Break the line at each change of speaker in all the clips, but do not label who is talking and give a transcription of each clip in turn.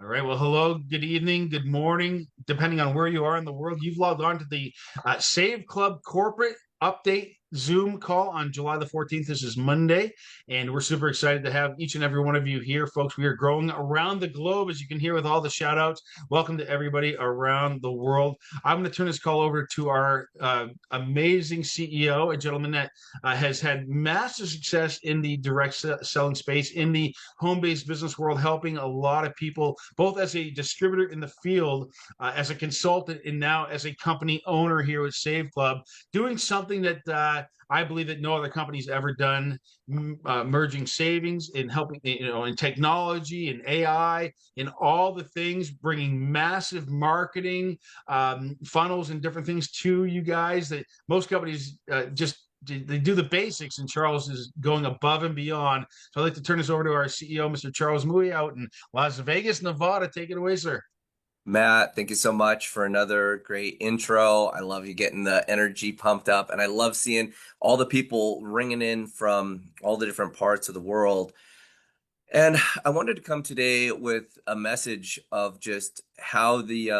All right. Well, hello, good evening, good morning, depending on where you are in the world. You've logged on to the Save Club corporate update Zoom call on July the 14th. This is Monday, and we're super excited to have each and every one of you here, folks. We are growing around the globe, as you can hear with all the shout outs. Welcome to everybody around the world. I'm going to turn this call over to our amazing CEO, a gentleman that has had massive success in the direct selling space, in the home-based business world, helping a lot of people, both as a distributor in the field, as a consultant, and now as a company owner here with Save Club, doing something that I believe that no other company's ever done, merging savings and helping, in technology and AI and all the things, bringing massive marketing funnels and different things to you guys that most companies just they do the basics, and Charles is going above and beyond. So I'd like to turn this over to our CEO, Mr. Charles Mui, out in Las Vegas, Nevada. Take it away, sir.
Matt, thank you so much for another great intro. I love you getting the energy pumped up, and I love seeing all the people ringing in from all the different parts of the world. And I wanted to come today with a message of just how the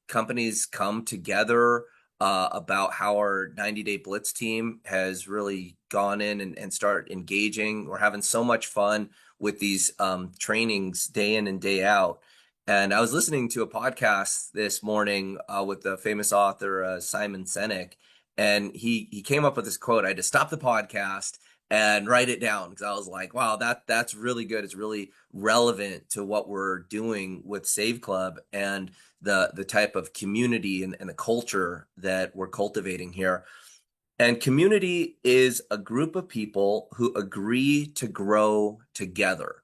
companies come together, about how our 90-day Blitz team has really gone in and start engaging. We're having so much fun with these trainings day in and day out. And I was listening to a podcast this morning with the famous author Simon Sinek, and he came up with this quote. I had to stop the podcast and write it down because I was like, wow, that's really good. It's really relevant to what we're doing with Save Club and the type of community and the culture that we're cultivating here. And community is a group of people who agree to grow together.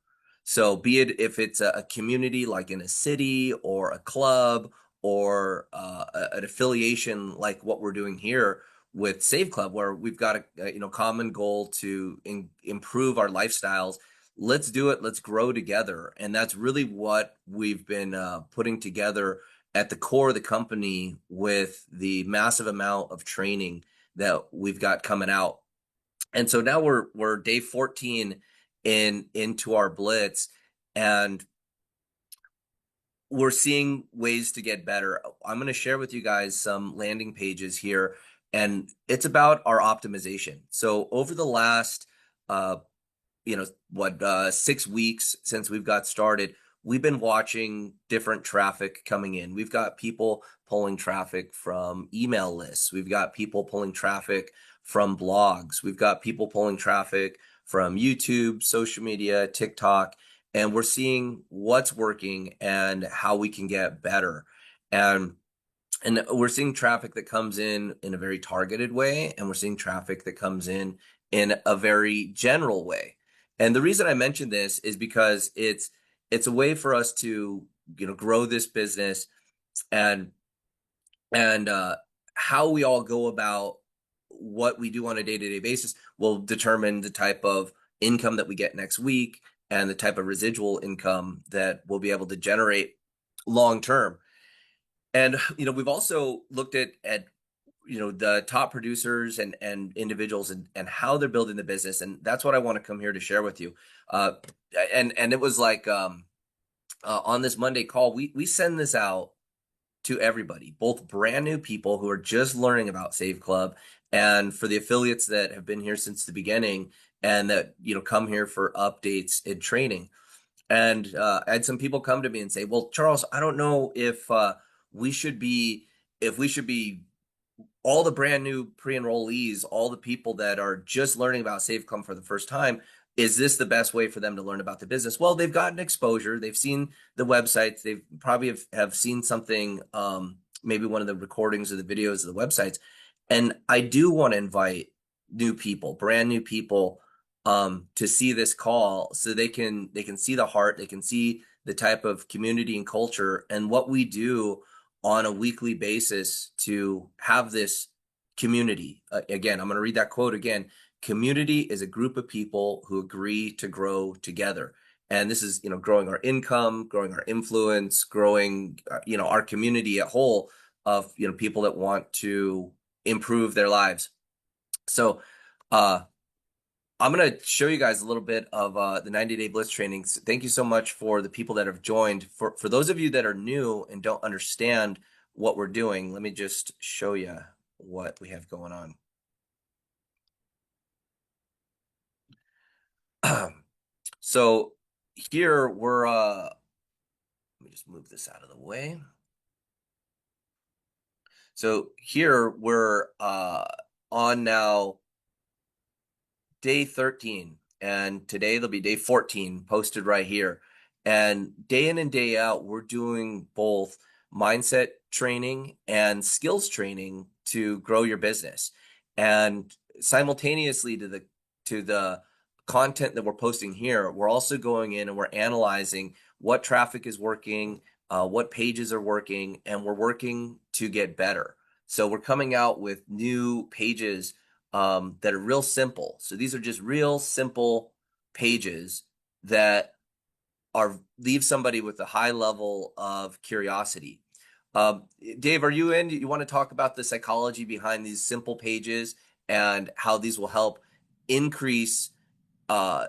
So be it if it's a community like in a city or a club or an affiliation like what we're doing here with Save Club, where we've got a common goal to improve our lifestyles. Let's do it. Let's grow together, and that's really what we've been putting together at the core of the company with the massive amount of training that we've got coming out. And so now we're day 14 into our blitz, and we're seeing ways to get better. I'm going to share with you guys some landing pages here, and it's about our optimization. So over the last 6 weeks since we've got started, we've been watching different traffic coming in. We've got people pulling traffic from email lists. We've got people pulling traffic from blogs. We've got people pulling traffic from YouTube, social media, TikTok, and we're seeing what's working and how we can get better. And we're seeing traffic that comes in a very targeted way, and we're seeing traffic that comes in a very general way. And the reason I mention this is because it's a way for us to grow this business, and how we all go about what we do on a day-to-day basis will determine the type of income that we get next week and the type of residual income that we'll be able to generate long term. And we've also looked at the top producers and individuals and how they're building the business, and that's what I want to come here to share with you. And it was like on this Monday call, we send this out to everybody, both brand new people who are just learning about Save Club, and for the affiliates that have been here since the beginning and that come here for updates and training. And I had some people come to me and say, well, Charles, I don't know if we should be all the brand new pre-enrollees, all the people that are just learning about Save Club for the first time. Is this the best way for them to learn about the business? Well, they've gotten exposure. They've seen the websites. They've probably have seen something, maybe one of the recordings of the videos of the websites. And I do want to invite new people, brand new people, to see this call so they can see the heart, they can see the type of community and culture and what we do on a weekly basis to have this community. Again, I'm going to read that quote again. Community is a group of people who agree to grow together. And this is, growing our income, growing our influence, growing, our community at whole of, people that want to improve their lives. So, I'm going to show you guys a little bit of the 90-day blitz trainings. Thank you so much for the people that have joined. For those of you that are new and don't understand what we're doing, let me just show you what we have going on. So here we're let me just move this out of the way. So here we're on now day 13, and today there'll be day 14 posted right here. And day in and day out, we're doing both mindset training and skills training to grow your business. And simultaneously to the content that we're posting here, we're also going in and we're analyzing what traffic is working, what pages are working, and we're working to get better. So we're coming out with new pages that are real simple. So these are just real simple pages that leave somebody with a high level of curiosity. Dave, are you in? You want to talk about the psychology behind these simple pages and how these will help increase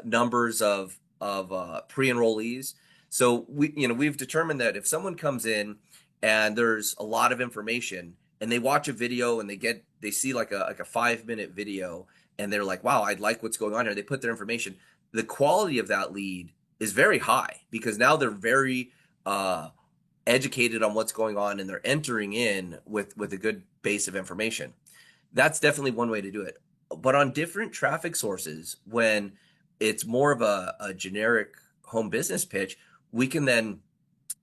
numbers of pre-enrollees? So we've determined that if someone comes in and there's a lot of information and they watch a video and they see like a 5-minute video and they're like, wow, I like what's going on here. They put their information. The quality of that lead is very high because now they're very educated on what's going on and they're entering in with a good base of information. That's definitely one way to do it. But on different traffic sources, when it's more of a generic home business pitch, we can then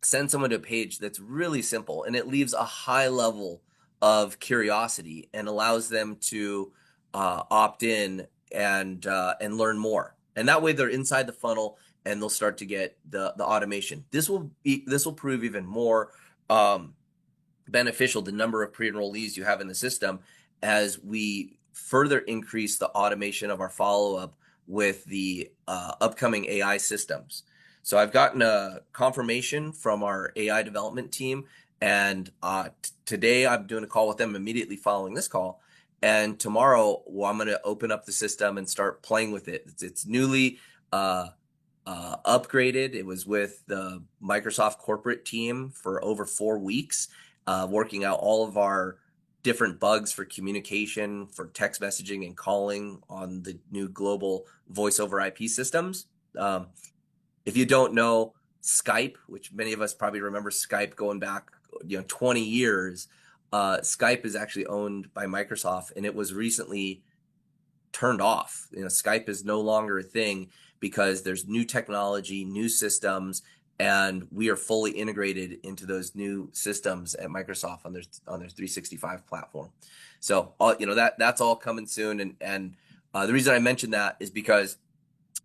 send someone to a page that's really simple and it leaves a high level of curiosity and allows them to opt in and learn more. And that way they're inside the funnel and they'll start to get the automation. This will prove even more beneficial, the number of pre-enrollees you have in the system, as we further increase the automation of our follow-up with the upcoming AI systems. So I've gotten a confirmation from our AI development team, and today I'm doing a call with them immediately following this call. And tomorrow, I'm going to open up the system and start playing with it. It's newly upgraded. It was with the Microsoft corporate team for over 4 weeks, working out all of our different bugs for communication, for text messaging and calling on the new global voice over IP systems. If you don't know Skype, which many of us probably remember Skype going back 20 years, Skype is actually owned by Microsoft, and it was recently turned off. Skype is no longer a thing because there's new technology, new systems, and we are fully integrated into those new systems at Microsoft on their 365 platform. So that's all coming soon. And the reason I mentioned that is because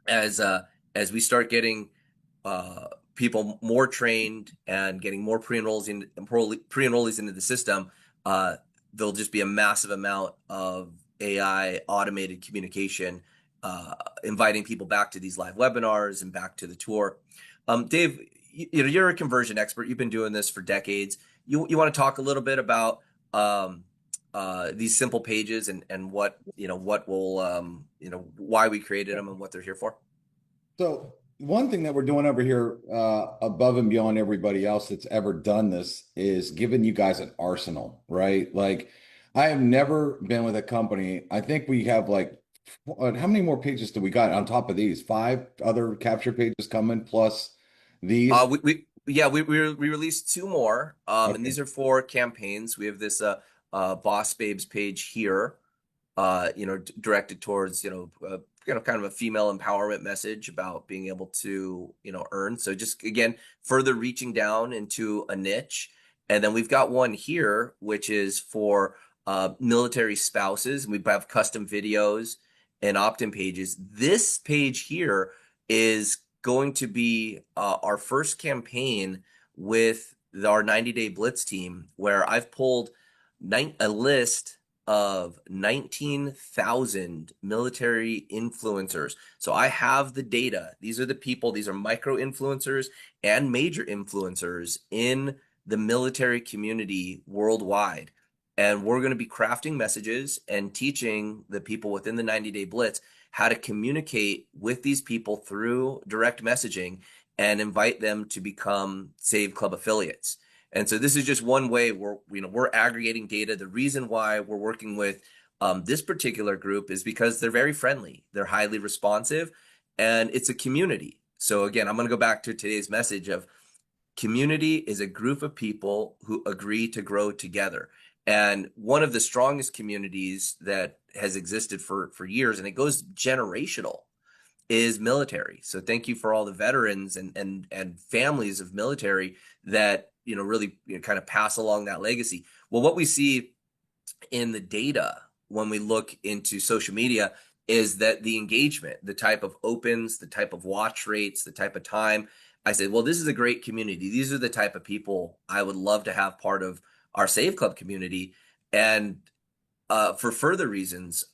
as we start getting people more trained and getting more pre-enrollees into the system, there'll just be a massive amount of AI automated communication, inviting people back to these live webinars and back to the tour. Dave, you're a conversion expert. You've been doing this for decades. You want to talk a little bit about these simple pages and what will why we created them and what they're here for?
So one thing that we're doing over here, above and beyond everybody else that's ever done this, is giving you guys an arsenal, right? Like, I have never been with a company. I think we have like, how many more pages do we got on top of these? 5 other capture pages coming plus these.
We released 2 more, and
Okay.
these are for campaigns. We have this Boss Babes page here, directed towards kind of a female empowerment message about being able to earn. So just again, further reaching down into a niche. And then we've got one here which is for military spouses, and we have custom videos and opt-in pages. This page here is going to be our first campaign with our 90-day blitz team, where I've pulled a list of 19,000 military influencers. So I have the data. These are the people, these are micro influencers and major influencers in the military community worldwide. And we're going to be crafting messages and teaching the people within the 90-day blitz how to communicate with these people through direct messaging and invite them to become Save Club affiliates. And so this is just one way we're aggregating data. The reason why we're working with this particular group is because they're very friendly, they're highly responsive, and it's a community. So again, I'm going to go back to today's message of community is a group of people who agree to grow together. And one of the strongest communities that has existed for years, and it goes generational, is military. So thank you for all the veterans and families of military that really kind of pass along that legacy. Well, what we see in the data when we look into social media is that the engagement, the type of opens, the type of watch rates, the type of time, I said, well, this is a great community. These are the type of people I would love to have part of our Save Club community. And for further reasons,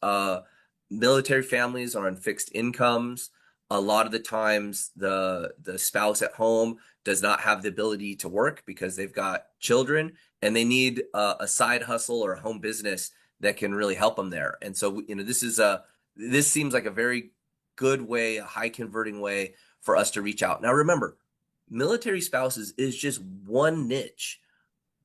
military families are on fixed incomes. A lot of the times the spouse at home does not have the ability to work because they've got children, and they need a side hustle or a home business that can really help them there. And so, this seems like a very good way, a high converting way for us to reach out. Now, remember, military spouses is just one niche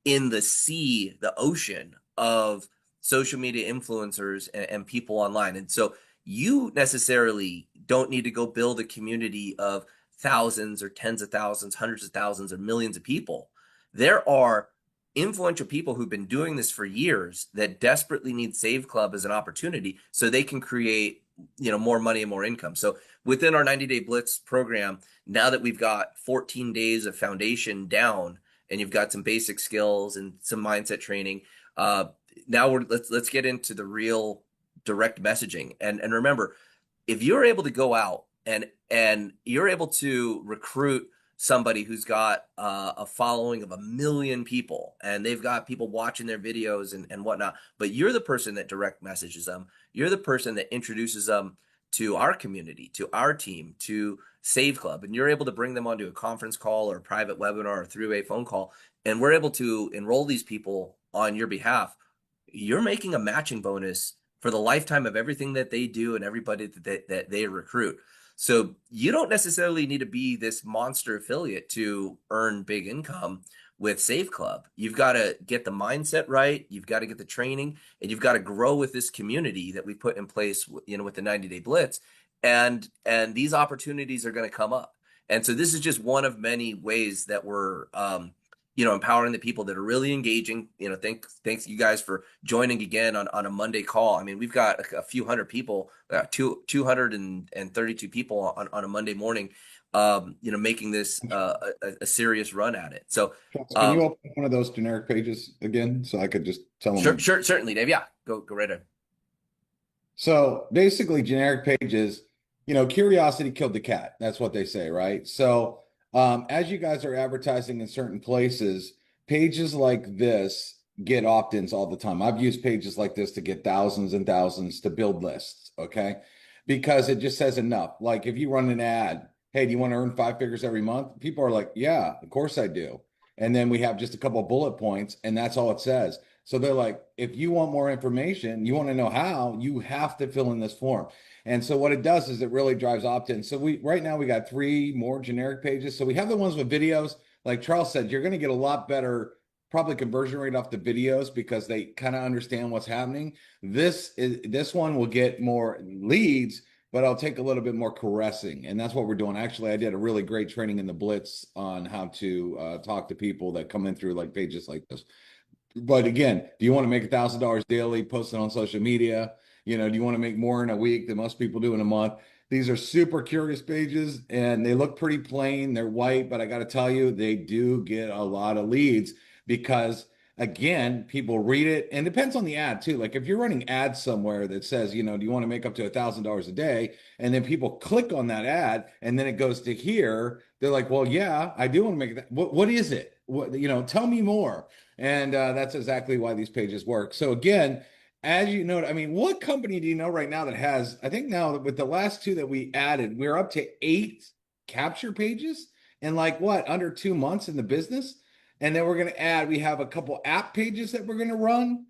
in the sea, the ocean of social media influencers and people online. And so you necessarily don't need to go build a community of thousands or tens of thousands, hundreds of thousands, or millions of people. There are influential people who've been doing this for years that desperately need Save Club as an opportunity so they can create more money and more income. So within our 90-day blitz program, now that we've got 14 days of foundation down and you've got some basic skills and some mindset training, now let's get into the real direct messaging. And remember, if you're able to go out and you're able to recruit somebody who's got a following of 1 million people, and they've got people watching their videos and whatnot, but you're the person that direct messages them, you're the person that introduces them to our community, to our team, to Save Club, and you're able to bring them onto a conference call or a private webinar or three-way phone call, and we're able to enroll these people on your behalf, you're making a matching bonus for the lifetime of everything that they do and everybody that they recruit. So you don't necessarily need to be this monster affiliate to earn big income with Save Club. You've got to get the mindset right. You've got to get the training, and you've got to grow with this community that we put in place, with the 90-day blitz. And these opportunities are going to come up. And so this is just one of many ways that we're, empowering the people that are really engaging. Thanks you guys for joining again on a Monday call. I mean, we've got a few hundred people, 232 people on a Monday morning, making this a serious run at it. So
can you open one of those generic pages again so I could just tell them?
Sure, certainly, Dave. Yeah, go right ahead.
So basically, generic pages, curiosity killed the cat. That's what they say, right? So as you guys are advertising in certain places, pages like this get opt-ins all the time. I've used pages like this to get thousands and thousands to build lists, okay? Because it just says enough. Like if you run an ad, hey, do you want to earn 5 figures every month? People are like, yeah, of course I do. And then we have just a couple of bullet points, and that's all it says. So they're like, if you want more information, you want to know how, you have to fill in this form. And so what it does is it really drives opt-in. So right now we got 3 more generic pages. So we have the ones with videos. Like Charles said, you're going to get a lot better probably conversion rate off the videos because they kind of understand what's happening. This one will get more leads, but I'll take a little bit more caressing. And that's what we're doing. Actually, I did a really great training in the Blitz on how to talk to people that come in through like pages like this. But again, do you want to make $1,000 daily, post it on social media? Do you want to make more in a week than most people do in a month? These are super curious pages, and they look pretty plain. They're white, but I got to tell you, they do get a lot of leads because, again, people read it. And it depends on the ad, too. Like if you're running ads somewhere that says, do you want to make up to $1,000 a day? And then people click on that ad, and then it goes to here. They're like, well, yeah, I do want to make that. What is it? Tell me more. And that's exactly why these pages work. So again, as you know, I mean, what company do you know right now that has, I think now with the last 2 that we added, we're up to 8 capture pages in like under 2 months in the business. And then we're going to add, we have a couple app pages that we're going to run,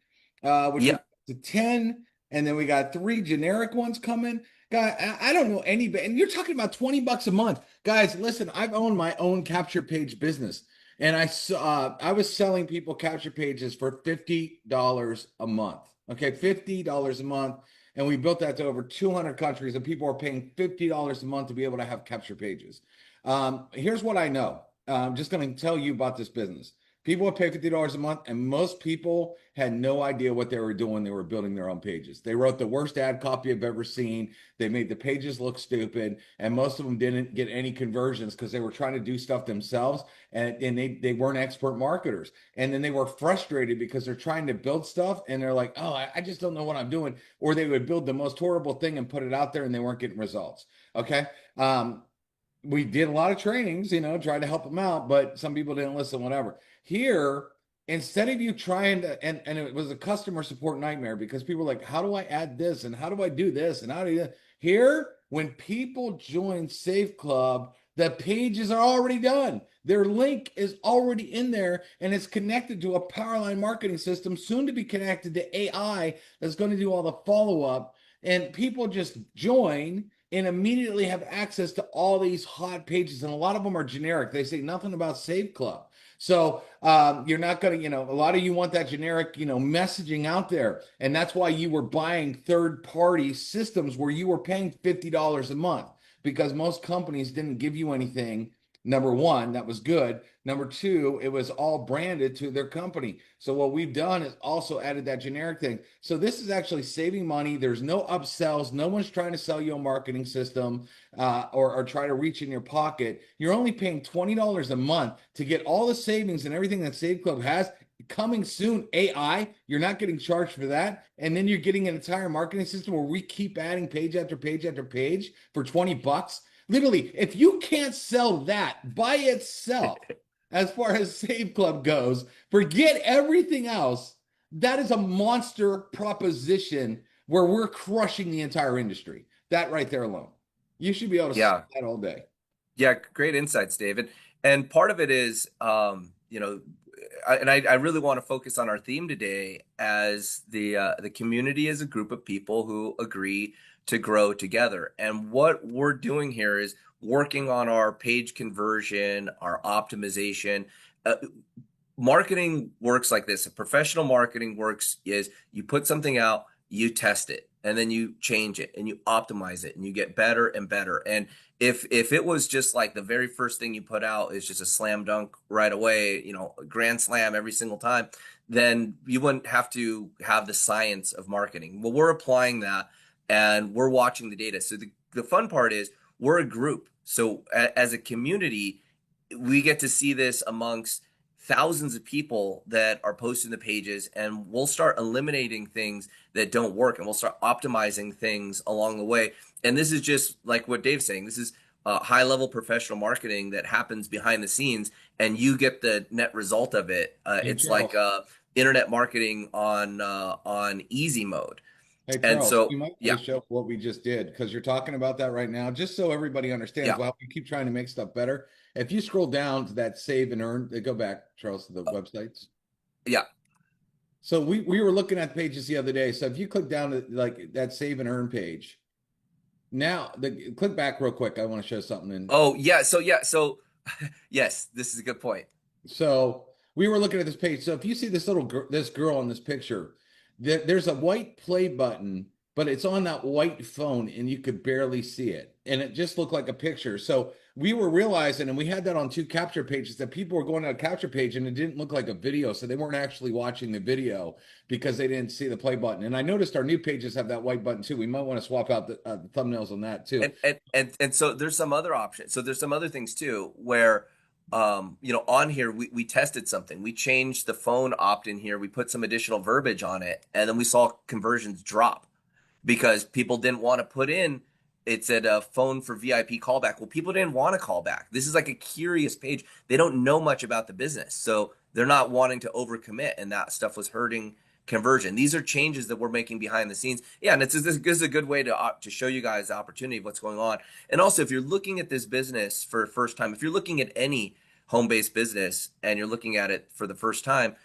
which is to 10. And then we got 3 generic ones coming. Guy, I don't know anybody, and you're talking about 20 bucks a month. Guys, listen, I've owned my own capture page business, and I was selling people capture pages for $50 a month. Okay, $50 a month. And we built that to over 200 countries, and people are paying $50 a month to be able to have capture pages. Here's what I know. I'm just going to tell you about this business. People would pay $50 a month, and most people had no idea what they were doing. They were building their own pages. They wrote the worst ad copy I've ever seen. They made the pages look stupid, and most of them didn't get any conversions because they were trying to do stuff themselves, and they weren't expert marketers. And then they were frustrated because they're trying to build stuff, and they're like, oh, I just don't know what I'm doing. Or they would build the most horrible thing and put it out there, and they weren't getting results. Okay. We did a lot of trainings, tried to help them out, but some people didn't listen, whatever. Here, instead of you trying to, and it was a customer support nightmare because people were like, how do I add this? And how do I do this? And how do you, here, when people join Save Club, the pages are already done. Their link is already in there and it's connected to a Powerline marketing system, soon to be connected to AI that's going to do all the follow up. And people just join and immediately have access to all these hot pages. And a lot of them are generic. They say nothing about Save Club. So you're not going to, a lot of you want that generic, messaging out there. And that's why you were buying third-party systems where you were paying $50 a month because most companies didn't give you anything. Number one, that was good. Number two, it was all branded to their company. So what we've done is also added that generic thing. So this is actually saving money. There's no upsells. No one's trying to sell you a marketing system or try to reach in your pocket. You're only paying $20 a month to get all the savings and everything that Save Club has. Coming soon, AI, you're not getting charged for that. And then you're getting an entire marketing system where we keep adding page after page after page for 20 bucks. Literally, if you can't sell that by itself, as far as Save Club goes, forget everything else. That is a monster proposition where we're crushing the entire industry. That right there alone. You should be able to sell that all day.
Yeah, great insights, David. And part of it is, I really want to focus on our theme today as the community is a group of people who agree to grow together. And what we're doing here is working on our page conversion, our optimization. Marketing works like this. Professional marketing works is you put something out, you test it, and then you change it and you optimize it and you get better and better. And if it was just like the very first thing you put out is just a slam dunk right away, a grand slam every single time, then you wouldn't have to have the science of marketing. Well, we're applying that and we're watching the data. So the fun part is we're a group. So as a community, we get to see this amongst thousands of people that are posting the pages, and we'll start eliminating things that don't work and we'll start optimizing things along the way. And this is just like what Dave's saying. This is high level professional marketing that happens behind the scenes and you get the net result of it. It's like internet marketing on easy mode.
Hey, Charles, you might show what we just did because you're talking about that right now, just so everybody understands. Well, we keep trying to make stuff better. If you scroll down to that save and earn, go back, Charles, to the websites.
Yeah.
So we were looking at pages the other day. So if you click down to like that save and earn page, now click back real quick. I want to show something.
So yes, this is a good point.
So we were looking at this page. So if you see this this girl in this picture, there's a white play button, but it's on that white phone and you could barely see it. And it just looked like a picture. So we were realizing, and we had that on 2 capture pages, that people were going to a capture page and it didn't look like a video. So they weren't actually watching the video because they didn't see the play button. And I noticed our new pages have that white button too. We might want to swap out the thumbnails on that too.
And so there's some other options. So there's some other things too, where on here, we tested something. We changed the phone opt-in here. We put some additional verbiage on it, and then we saw conversions drop because people didn't want to put in, it said a phone for VIP callback. Well, people didn't want to call back. This is like a curious page. They don't know much about the business. So they're not wanting to overcommit, and that stuff was hurting conversion. These are changes that we're making behind the scenes. Yeah, and this is a good way to show you guys the opportunity of what's going on. And also, if you're looking at this business for the first time, if you're looking at any home-based business and you're looking at it for the first time,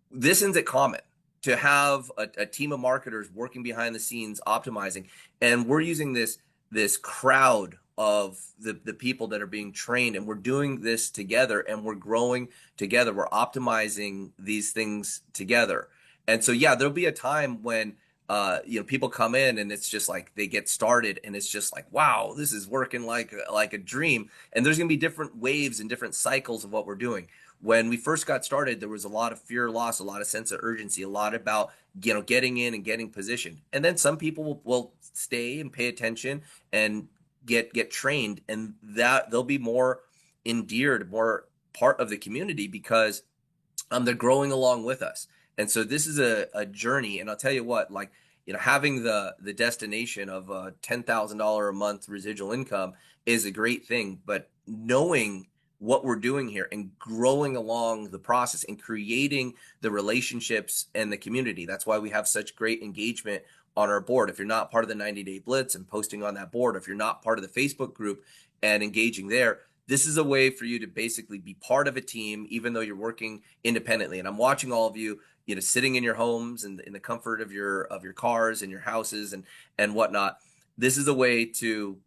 this isn't common to have a team of marketers working behind the scenes optimizing, and we're using this crowd of the people that are being trained, and we're doing this together, and we're growing together, we're optimizing these things together. And so yeah, there'll be a time when people come in and it's just like they get started and it's just like, wow, this is working like a dream. And there's going to be different waves and different cycles of what we're doing. When we first got started, there was a lot of fear loss, a lot of sense of urgency, a lot about getting in and getting positioned. And then some people will stay and pay attention and get trained, and that they'll be more endeared, more part of the community because they're growing along with us. And so this is a journey. And I'll tell you what, like, having the destination of a $10,000 a month residual income is a great thing, but knowing what we're doing here and growing along the process and creating the relationships and the community. That's why we have such great engagement on our board. If you're not part of the 90-day blitz and posting on that board, if you're not part of the Facebook group and engaging there, this is a way for you to basically be part of a team, even though you're working independently. And I'm watching all of you, sitting in your homes and in the comfort of your cars and your houses and whatnot. This is a way to,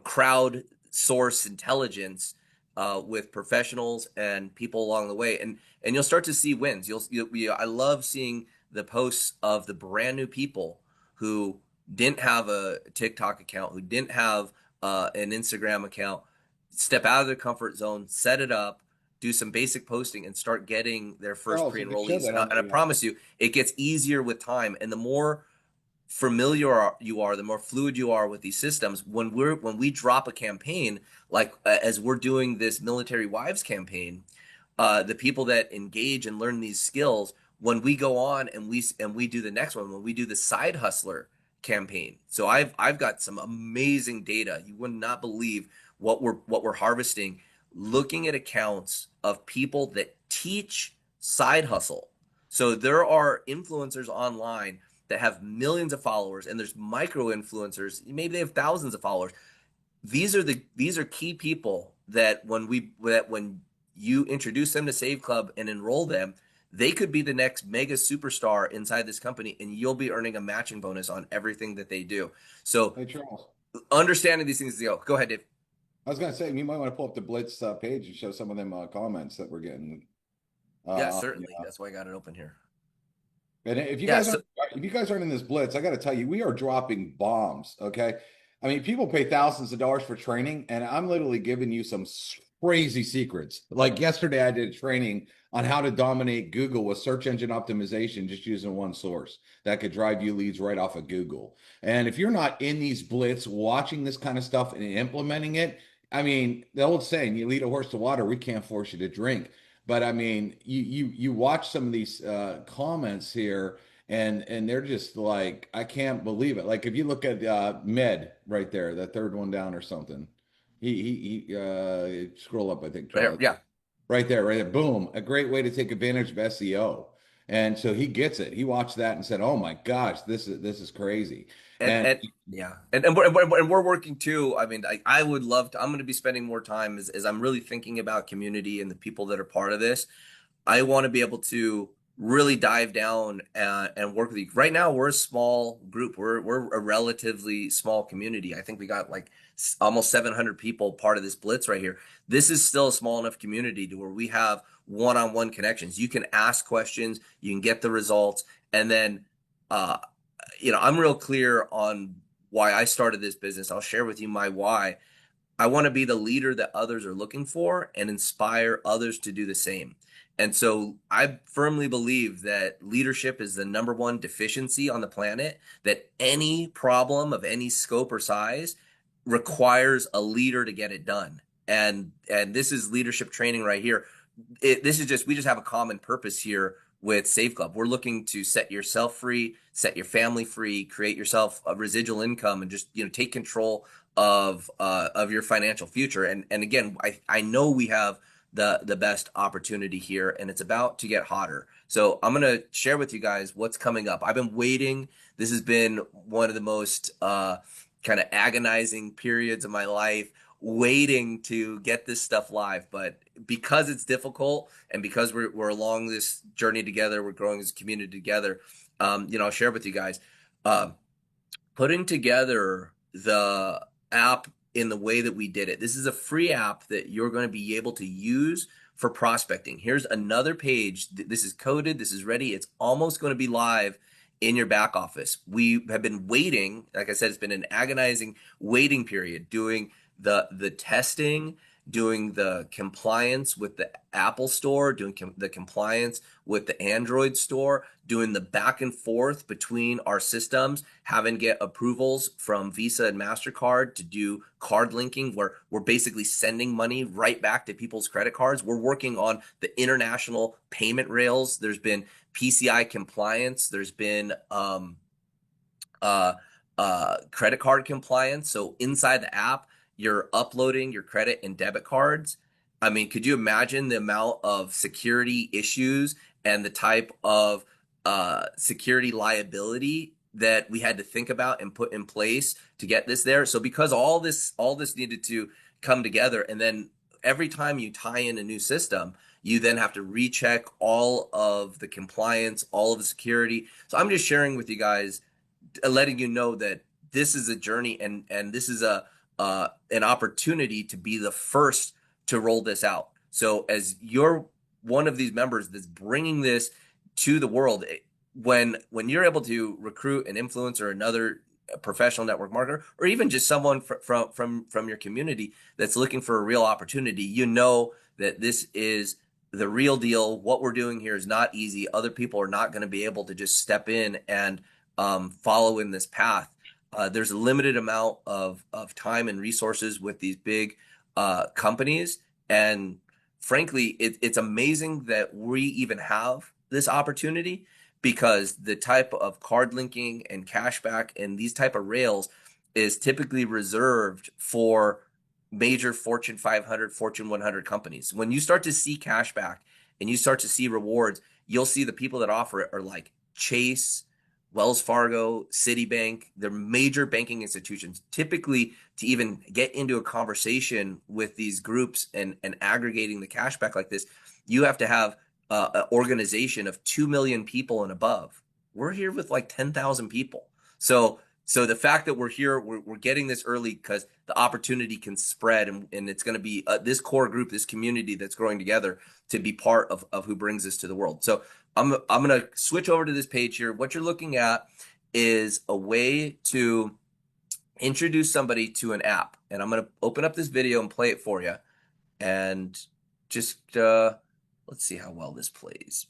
crowd source intelligence with professionals and people along the way, and you'll start to see wins. I love seeing the posts of the brand new people who didn't have a TikTok account, who didn't have an Instagram account, step out of their comfort zone, set it up, do some basic posting, and start getting their first
Charles, if you show
pre-enrollees.
that
And I promise you, it gets easier with time. And the more familiar you are, the more fluid you are with these systems. When we drop a campaign, like as we're doing this military wives campaign, the people that engage and learn these skills, when we go on and we do the next one, when we do the side hustler campaign. So I've got some amazing data. You would not believe what we're harvesting, looking at accounts of people that teach side hustle. So there are influencers online that have millions of followers, and there's micro influencers, maybe they have thousands of followers. These are key people that when you introduce them to Save Club and enroll them, they could be the next mega superstar inside this company, and you'll be earning a matching bonus on everything that they do. So
Hey, Charles.
understanding these things, go ahead, Dave.
I was going to say, you might want to pull up the Blitz page and show some of them comments that we're getting.
Yeah, certainly.
Yeah.
That's why I got it open here.
And
Yeah, so
if you guys aren't in this Blitz, I got to tell you, we are dropping bombs. Okay. I mean, people pay thousands of dollars for training, and I'm literally giving you some crazy secrets. Like yesterday, I did a training on how to dominate Google with search engine optimization, just using one source that could drive you leads right off of Google. And if you're not in these Blitz watching this kind of stuff and implementing it, I mean, the old saying, you lead a horse to water, we can't force you to drink. But I mean, you watch some of these comments here, and they're just like, I can't believe it. Like if you look at Med right there, that third one down or something. He scroll up, I think,
right here,
Charles.
yeah.
Right there, right there. Boom. A great way to take advantage of SEO. And so he gets it. He watched that and said, "Oh my gosh, this is crazy." And
And yeah, and we're working too. I mean, I would love to. I'm going to be spending more time as I'm really thinking about community and the people that are part of this. I want to be able to really dive down and work with you. Right now, we're a small group. We're a relatively small community. I think we got like almost 700 people part of this blitz right here. This is still a small enough community to where we have one-on-one connections. You can ask questions, you can get the results, and then I'm real clear on why I started this business. I'll share with you my why. I want to be the leader that others are looking for and inspire others to do the same. And so I firmly believe that leadership is the number one deficiency on the planet, that any problem of any scope or size requires a leader to get it done. And this is leadership training right here. We just have a common purpose here with Save Club. We're looking to set yourself free, set your family free, create yourself a residual income, and just take control of your financial future. And again, I know we have the best opportunity here, and it's about to get hotter. So I'm gonna share with you guys what's coming up. I've been waiting. This has been one of the most kind of agonizing periods of my life, waiting to get this stuff live. But because it's difficult and because we're along this journey together, we're growing as a community together, I'll share with you guys. Putting together the app in the way that we did it. This is a free app that you're going to be able to use for prospecting. Here's another page. This is coded. This is ready. It's almost going to be live in your back office. We have been waiting. Like I said, it's been an agonizing waiting period doing the testing, doing the compliance with the Apple Store, doing the compliance with the Android Store, doing the back and forth between our systems, having to get approvals from Visa and MasterCard to do card linking, where we're basically sending money right back to people's credit cards. We're working on the international payment rails. There's been PCI compliance. There's been credit card compliance. So inside the app, you're uploading your credit and debit cards. I mean, could you imagine the amount of security issues and the type of security liability that we had to think about and put in place to get this there? So because all this needed to come together, and then every time you tie in a new system, you then have to recheck all of the compliance, all of the security. So I'm just sharing with you guys, letting you know that this is a journey, and this is an opportunity to be the first to roll this out. So as you're one of these members that's bringing this to the world, when you're able to recruit an influencer, another professional network marketer, or even just someone from your community that's looking for a real opportunity, you know that this is the real deal. What we're doing here is not easy. Other people are not going to be able to just step in and follow in this path. There's a limited amount of time and resources with these big companies. And frankly, it's amazing that we even have this opportunity, because the type of card linking and cashback and these type of rails is typically reserved for major Fortune 500, Fortune 100 companies. When you start to see cashback and you start to see rewards, you'll see the people that offer it are like Chase, Wells Fargo, Citibank. They're major banking institutions. Typically, to even get into a conversation with these groups and aggregating the cashback like this, you have to have an organization of 2 million people and above. We're here with like 10,000 people. So the fact that we're here, we're getting this early because the opportunity can spread, and it's going to be this core group, this community that's growing together to be part of who brings this to the world. So I'm going to switch over to this page here. What you're looking at is a way to introduce somebody to an app. And I'm going to open up this video and play it for you. And just let's see how well this plays.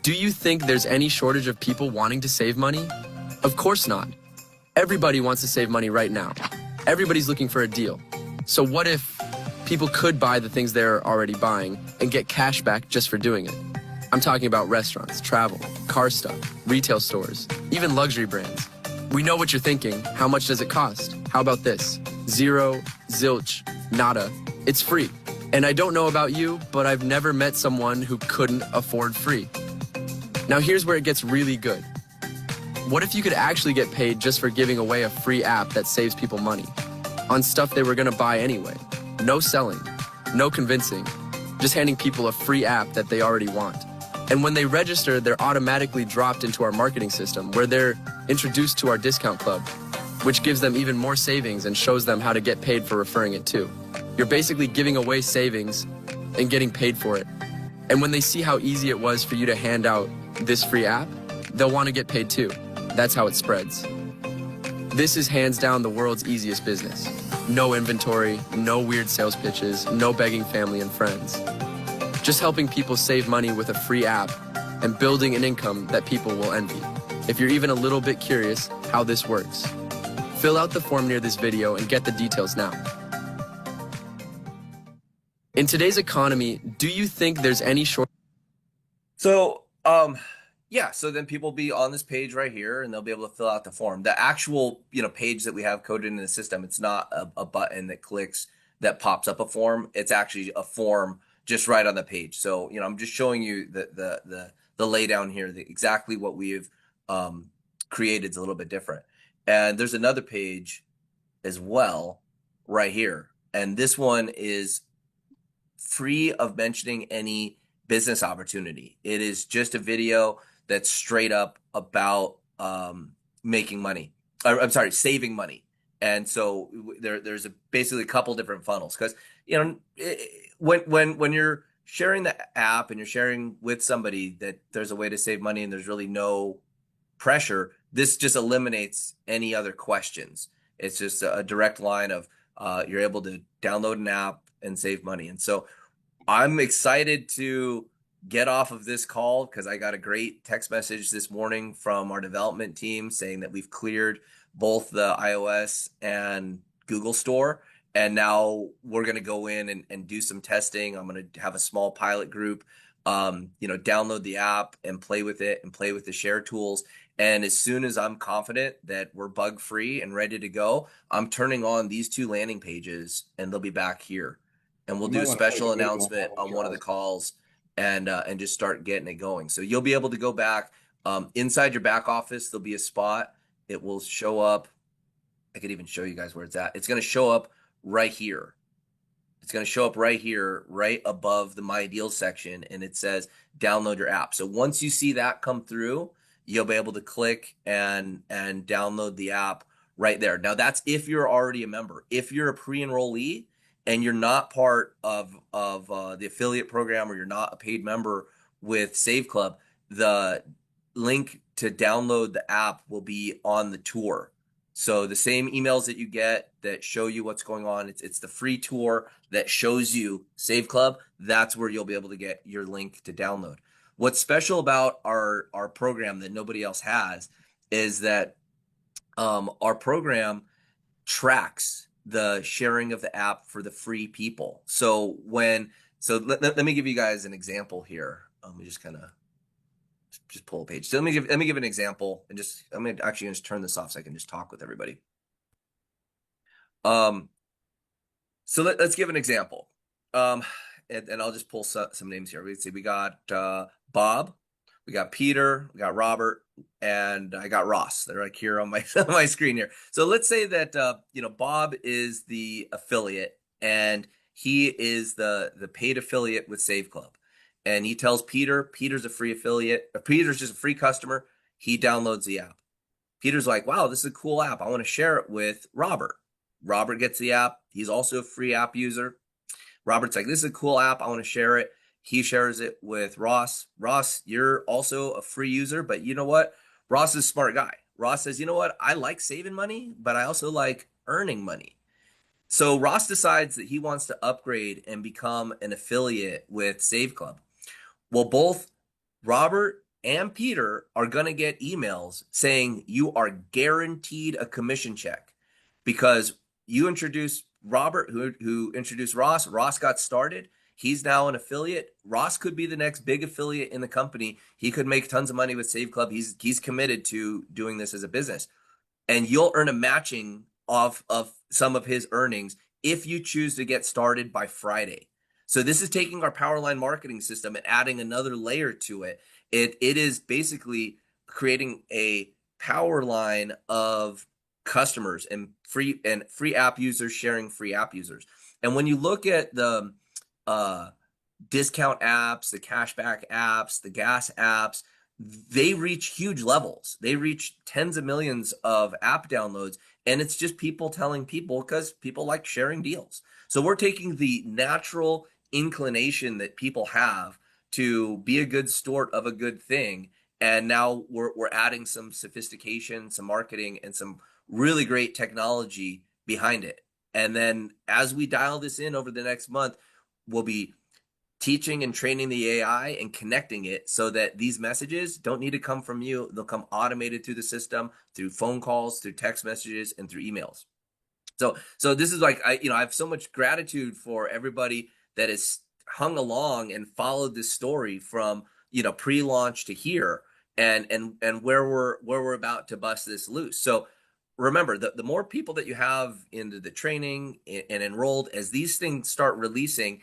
Do you think there's any shortage of people wanting to save money? Of course not. Everybody wants to save money right now. Everybody's looking for a deal. So what if people could buy the things they're already buying and get cash back just for doing it? I'm talking about restaurants, travel, car stuff, retail stores, even luxury brands. We know what you're thinking. How much does it cost? How about this? Zero, zilch, nada. It's free. And I don't know about you, but I've never met someone who couldn't afford free. Now here's where it gets really good. What if you could actually get paid just for giving away a free app that saves people money on stuff they were gonna buy anyway? No selling, no convincing, just handing people a free app that they already want. And when they register, they're automatically dropped into our marketing system where they're introduced to our discount club, which gives them even more savings and shows them how to get paid for referring it too. You're basically giving away savings and getting paid for it. And when they see how easy it was for you to hand out this free app, they'll want to get paid too. That's how it spreads. This is hands down the world's easiest business. No inventory, no weird sales pitches, no begging family and friends. Just helping people save money with a free app and building an income that people will envy. If you're even a little bit curious how this works, fill out the form near this video and get the details now. In today's economy, do you think there's any shortage?
So, yeah, so then people will be on this page right here and they'll be able to fill out the form. The actual, page that we have coded in the system, it's not a button that clicks that pops up a form. It's actually a form just right on the page. So, I'm just showing you the lay down here, exactly what we've created is a little bit different. And there's another page as well right here. And this one is free of mentioning any business opportunity. It is just a video that's straight up about making money. I'm sorry, saving money. And so there's basically a couple different funnels, because when you're sharing the app and you're sharing with somebody that there's a way to save money and there's really no pressure, this just eliminates any other questions. It's just a direct line of you're able to download an app and save money. And so I'm excited to get off of this call because I got a great text message this morning from our development team saying that we've cleared both the iOS and Google Store. And now we're going to go in and do some testing. I'm going to have a small pilot group, download the app and play with it and play with the share tools. And as soon as I'm confident that we're bug free and ready to go, I'm turning on these 2 landing pages and they'll be back here. And we'll do a special announcement on one of the calls and just start getting it going. So you'll be able to go back inside your back office. There'll be a spot. It will show up. I could even show you guys where it's at. It's going to show up right here. It's going to show up right here, right above the My Deals section. And it says download your app. So once you see that come through, you'll be able to click and download the app right there. Now that's if you're already a member. If you're a pre-enrollee and you're not part of the affiliate program, or you're not a paid member with Save Club, the link to download the app will be on the tour. So the same emails that you get that show you what's going on, it's the free tour that shows you Save Club. That's where you'll be able to get your link to download. What's special about our program that nobody else has is that our program tracks the sharing of the app for the free people. So let me give you guys an example here. Let me just kind of just pull a page. So let me give an example, and I'm gonna actually just turn this off so I can just talk with everybody. So let's give an example. And I'll just pull some names here. We got Bob, we got Peter, we got Robert, and I got Ross. They're like here on my my screen here. So let's say that Bob is the affiliate and he is the paid affiliate with Save Club. And he tells Peter's a free affiliate. Peter's just a free customer. He downloads the app. Peter's like, wow, this is a cool app. I want to share it with Robert. Robert gets the app. He's also a free app user. Robert's like, this is a cool app. I want to share it. He shares it with Ross. Ross, you're also a free user, but you know what? Ross is a smart guy. Ross says, you know what? I like saving money, but I also like earning money. So Ross decides that he wants to upgrade and become an affiliate with Save Club. Well, both Robert and Peter are going to get emails saying you are guaranteed a commission check because you introduced Robert, who introduced Ross. Ross got started. He's now an affiliate. Ross could be the next big affiliate in the company. He could make tons of money with Save Club. He's committed to doing this as a business. And you'll earn a matching of some of his earnings if you choose to get started by Friday. So this is taking our Powerline marketing system and adding another layer to it. It is basically creating a power line of customers and free app users sharing free app users. And when you look at the discount apps, the cashback apps, the gas apps, they reach huge levels. They reach tens of millions of app downloads, and it's just people telling people because people like sharing deals. So we're taking the natural inclination that people have to be a good steward of a good thing, and now we're adding some sophistication, some marketing, and some really great technology behind it. And then as we dial this in over the next month, we'll be teaching and training the AI and connecting it so that these messages don't need to come from you. They'll come automated through the system, through phone calls, through text messages, and through emails. So this is like, I have so much gratitude for everybody that has hung along and followed this story from, pre-launch to here and where we're about to bust this loose. So remember, the more people that you have into the training and enrolled, as these things start releasing,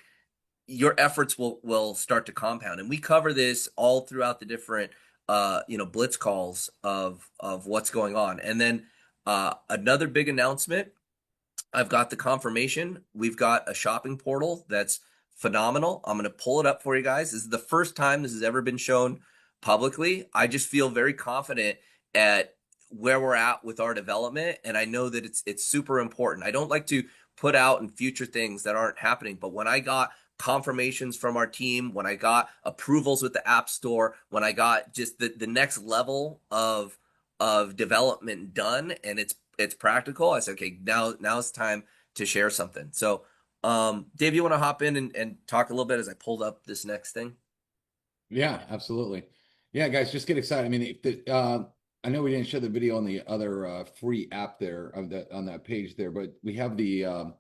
your efforts will start to compound. And we cover this all throughout the different blitz calls of what's going on. And then Another big announcement. I've got the confirmation. We've got a shopping portal that's phenomenal. I'm going to pull it up for you guys. This is the first time this has ever been shown publicly. I just feel very confident at where we're at with our development, and I know that it's super important. I don't like to put out in future things that aren't happening, but when I got confirmations from our team, when I got approvals with the App Store, when I got just the next level of development done, and it's practical, I said, okay, now it's time to share something. So Dave, you want to hop in and talk a little bit as I pulled up this next thing?
Yeah, absolutely. Yeah, guys, just get excited. I mean, I know we didn't show the video on the other free app there on that page there, but we have the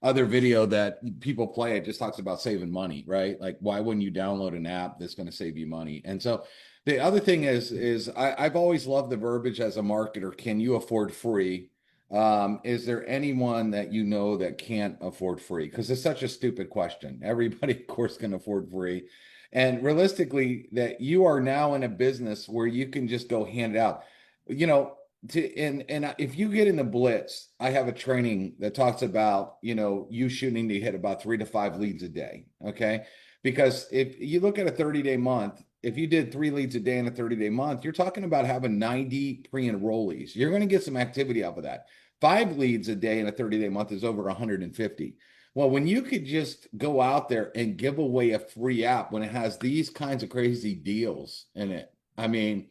other video that people play. It just talks about saving money, right? Like, why wouldn't you download an app that's going to save you money? And so the other thing is I've always loved the verbiage as a marketer. Can you afford free? Is there anyone that you know that can't afford free? Because it's such a stupid question. Everybody, of course, can afford free. And realistically, that you are now in a business where you can just go hand it out. You know, and if you get in the blitz, I have a training that talks about, you shooting to hit about 3 to 5 leads a day. Okay. Because if you look at a 30-day month, if you did 3 leads a day in a 30-day month, you're talking about having 90 pre-enrollees. You're going to get some activity out of that. 5 leads a day in a 30-day month is over 150. Well, when you could just go out there and give away a free app when it has these kinds of crazy deals in it, I mean,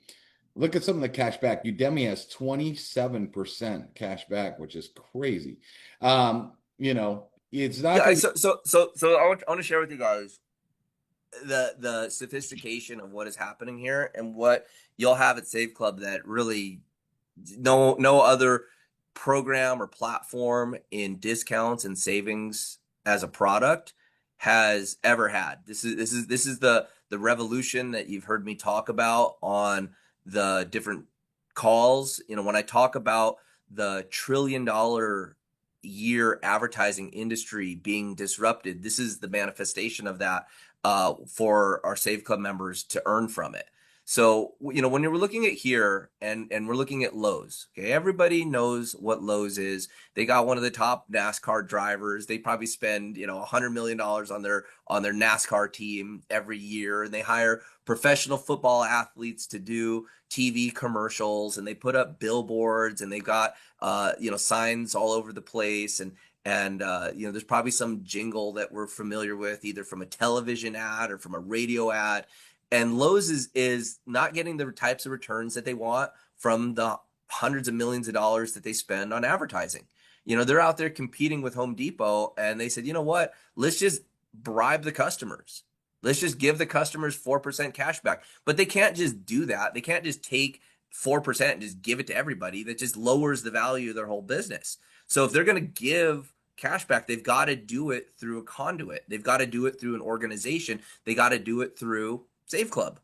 look at some of the cash back. Udemy has 27% cash back, which is crazy. It's not
Yeah,
going to
so I want to share with you guys the sophistication of what is happening here and what you'll have at Save Club that really no other program or platform in discounts and savings as a product has ever had. This is the revolution that you've heard me talk about on the different calls. When I talk about the $1 trillion year advertising industry being disrupted, this is the manifestation of that for our Save Club members to earn from it. So, when you're looking at here and we're looking at Lowe's, okay, everybody knows what Lowe's is. They got one of the top NASCAR drivers. They probably spend, $100 million on their NASCAR team every year. And they hire professional football athletes to do TV commercials, and they put up billboards, and they've got, signs all over the place. And there's probably some jingle that we're familiar with, either from a television ad or from a radio ad. And Lowe's is not getting the types of returns that they want from the hundreds of millions of dollars that they spend on advertising. They're out there competing with Home Depot, and they said, you know what? Let's just bribe the customers. Let's just give the customers 4% cash back. But they can't just do that. They can't just take 4% and just give it to everybody. That just lowers the value of their whole business. So if they're going to give cash back, they've got to do it through a conduit. They've got to do it through an organization. They got to do it through Save Club.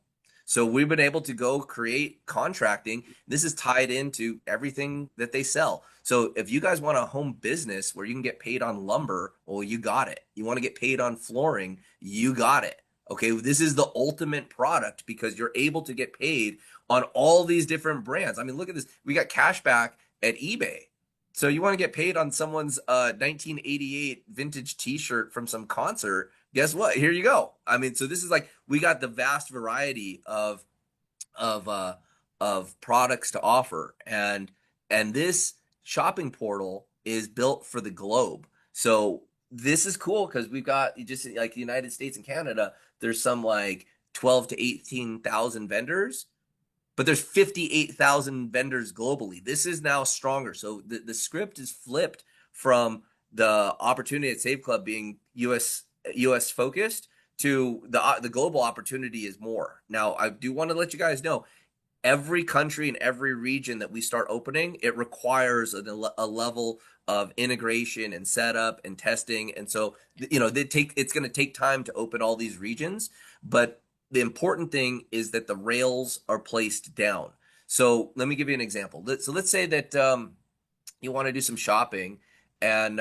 So we've been able to go create contracting. This is tied into everything that they sell. So if you guys want a home business where you can get paid on lumber, well, you got it. You want to get paid on flooring, you got it. Okay, this is the ultimate product because you're able to get paid on all these different brands. I mean, look at this. We got cash back at eBay. So you want to get paid on someone's 1988 vintage t-shirt from some concert, guess what? Here you go. I mean, so this is like, we got the vast variety of products to offer. And this shopping portal is built for the globe. So this is cool because we've got, just like the United States and Canada, there's some like 12 to 18,000 vendors, but there's 58,000 vendors globally. This is now stronger. So the script is flipped from the opportunity at Save Club being US focused to the global opportunity is more. Now, I do want to let you guys know, every country and every region that we start opening, it requires a level of integration and setup and testing. And so, it's going to take time to open all these regions, but the important thing is that the rails are placed down. So let me give you an example. So let's say that you want to do some shopping, and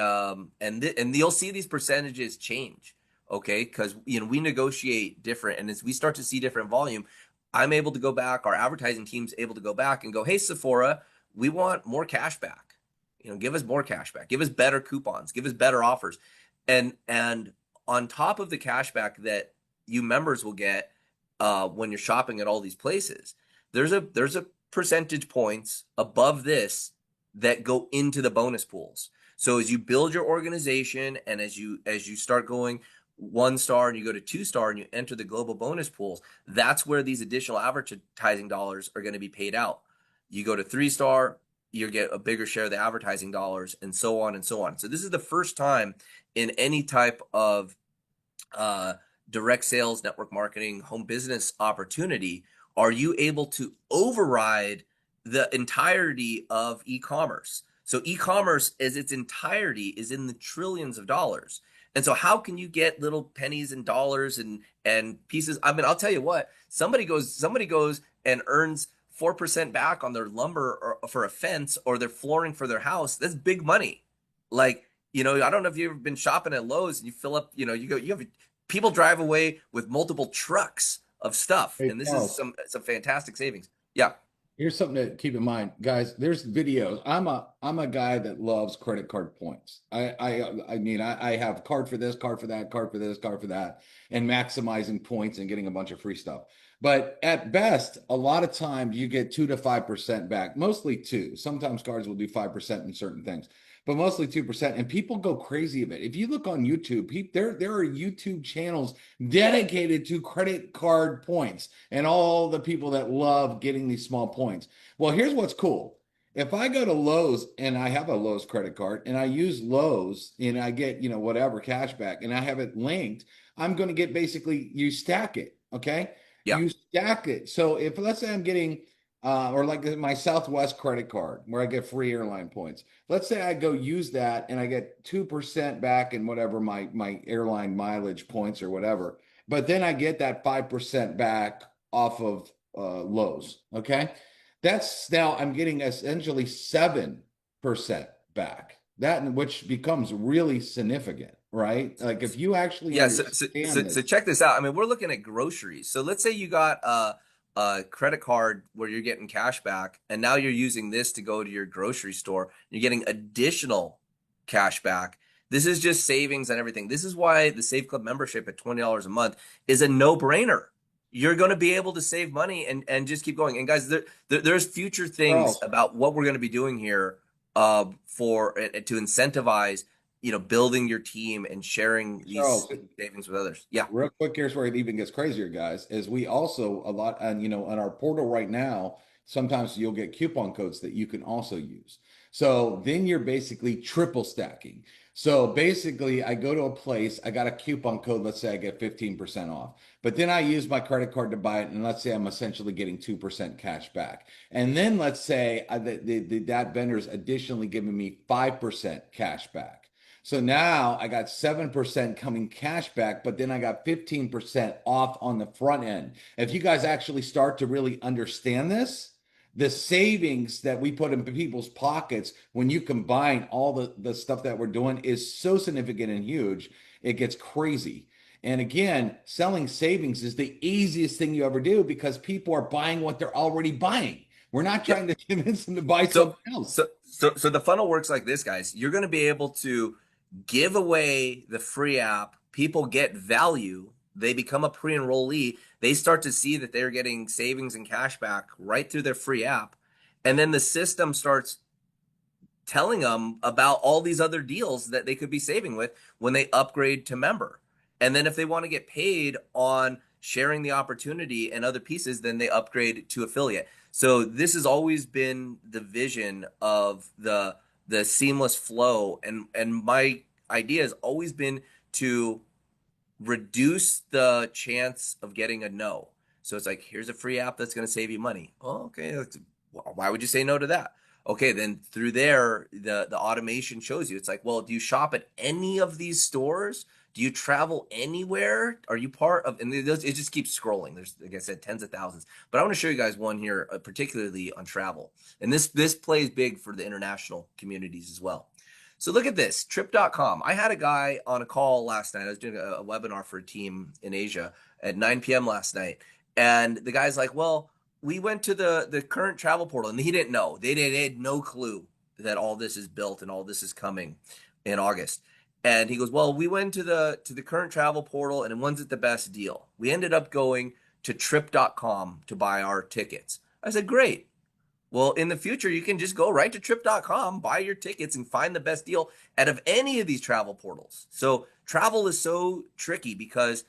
you'll see these percentages change, okay? Because we negotiate different, and as we start to see different volume, I'm able to go back. Our advertising team's able to go back and go, hey, Sephora, we want more cash back. Give us more cash back, give us better coupons, give us better offers. And on top of the cash back that you members will get when you're shopping at all these places, there's a percentage points above this that go into the bonus pools. So as you build your organization and as you start going 1-star and you go to 2-star and you enter the global bonus pools, that's where these additional advertising dollars are going to be paid out. You go to 3-star, you get a bigger share of the advertising dollars, and so on and so on. So this is the first time in any type of direct sales, network marketing, home business opportunity are you able to override the entirety of e-commerce. So e-commerce as its entirety is in the trillions of dollars. And so how can you get little pennies and dollars and pieces? I mean, I'll tell you what, somebody goes and earns 4% back on their lumber or for a fence or their flooring for their house. That's big money. Like, I don't know if you've ever been shopping at Lowe's and you fill up, people drive away with multiple trucks of stuff.
Hey,
and this
Charles,
is some fantastic savings. Yeah.
here's something to keep in mind, guys. There's videos. I'm a guy that loves credit card points. I mean, I have card for this, card for that, card for this, card for that, and maximizing points and getting a bunch of free stuff. But at best, a lot of times you get 2 to 5% back, mostly 2. Sometimes cards will do 5% in certain things, but mostly 2%. And people go crazy of it. If you look on YouTube, there are YouTube channels dedicated to credit card points and all the people that love getting these small points. Well, here's what's cool. If I go to Lowe's and I have a Lowe's credit card and I use Lowe's and I get, whatever cash back and I have it linked, I'm going to get basically, you stack it. Okay.
Yeah.
You stack it. So if let's say I'm getting, or like my Southwest credit card where I get free airline points. Let's say I go use that and I get 2% back in whatever my airline mileage points or whatever. But then I get that 5% back off of Lowe's. Okay. That's now I'm getting essentially 7% back. That which becomes really significant, right? Like if you actually
so check this out. I mean, we're looking at groceries. So let's say you got a credit card where you're getting cash back, and now you're using this to go to your grocery store. You're getting additional cash back. This is just savings and everything. This is why the Save Club membership at $20 a month is a no-brainer. You're going to be able to save money and just keep going. And guys, there's future things about what we're going to be doing here to incentivize, building your team and sharing these savings with others. Yeah.
Real quick, here's where it even gets crazier, guys, is we also a lot, and on our portal right now, sometimes you'll get coupon codes that you can also use. So then you're basically triple stacking. So basically I go to a place, I got a coupon code, let's say I get 15% off, but then I use my credit card to buy it. And let's say I'm essentially getting 2% cash back. And then let's say that vendor's additionally giving me 5% cash back. So now I got 7% coming cash back, but then I got 15% off on the front end. If you guys actually start to really understand this, the savings that we put in people's pockets when you combine all the stuff that we're doing is so significant and huge, it gets crazy. And again, selling savings is the easiest thing you ever do because people are buying what they're already buying. We're not trying to convince them to buy something else.
So the funnel works like this, guys. You're going to be able to give away the free app. People get value. They become a pre-enrollee. They start to see that they're getting savings and cash back right through their free app. And then the system starts telling them about all these other deals that they could be saving with when they upgrade to member. And then if they want to get paid on sharing the opportunity and other pieces, then they upgrade to affiliate. So this has always been the vision of the seamless flow. And my idea has always been to reduce the chance of getting a no. So it's like, here's a free app that's going to save you money. Oh, okay. Why would you say no to that? Okay, then through there, the automation shows you. It's like, well, do you shop at any of these stores? Do you travel anywhere? Are you part of, and it just keeps scrolling. There's, like I said, tens of thousands. But I want to show you guys one here, particularly on travel. And this plays big for the international communities as well. So look at this, trip.com. I had a guy on a call last night. I was doing a webinar for a team in Asia at 9 p.m. last night. And the guy's like, well, we went to the current travel portal, and he didn't know. They had no clue that all this is built and all this is coming in August. And he goes, well, we went to the current travel portal, and when's it the best deal? We ended up going to trip.com to buy our tickets. I said, great. Well, in the future, you can just go right to trip.com, buy your tickets, and find the best deal out of any of these travel portals. So travel is so tricky because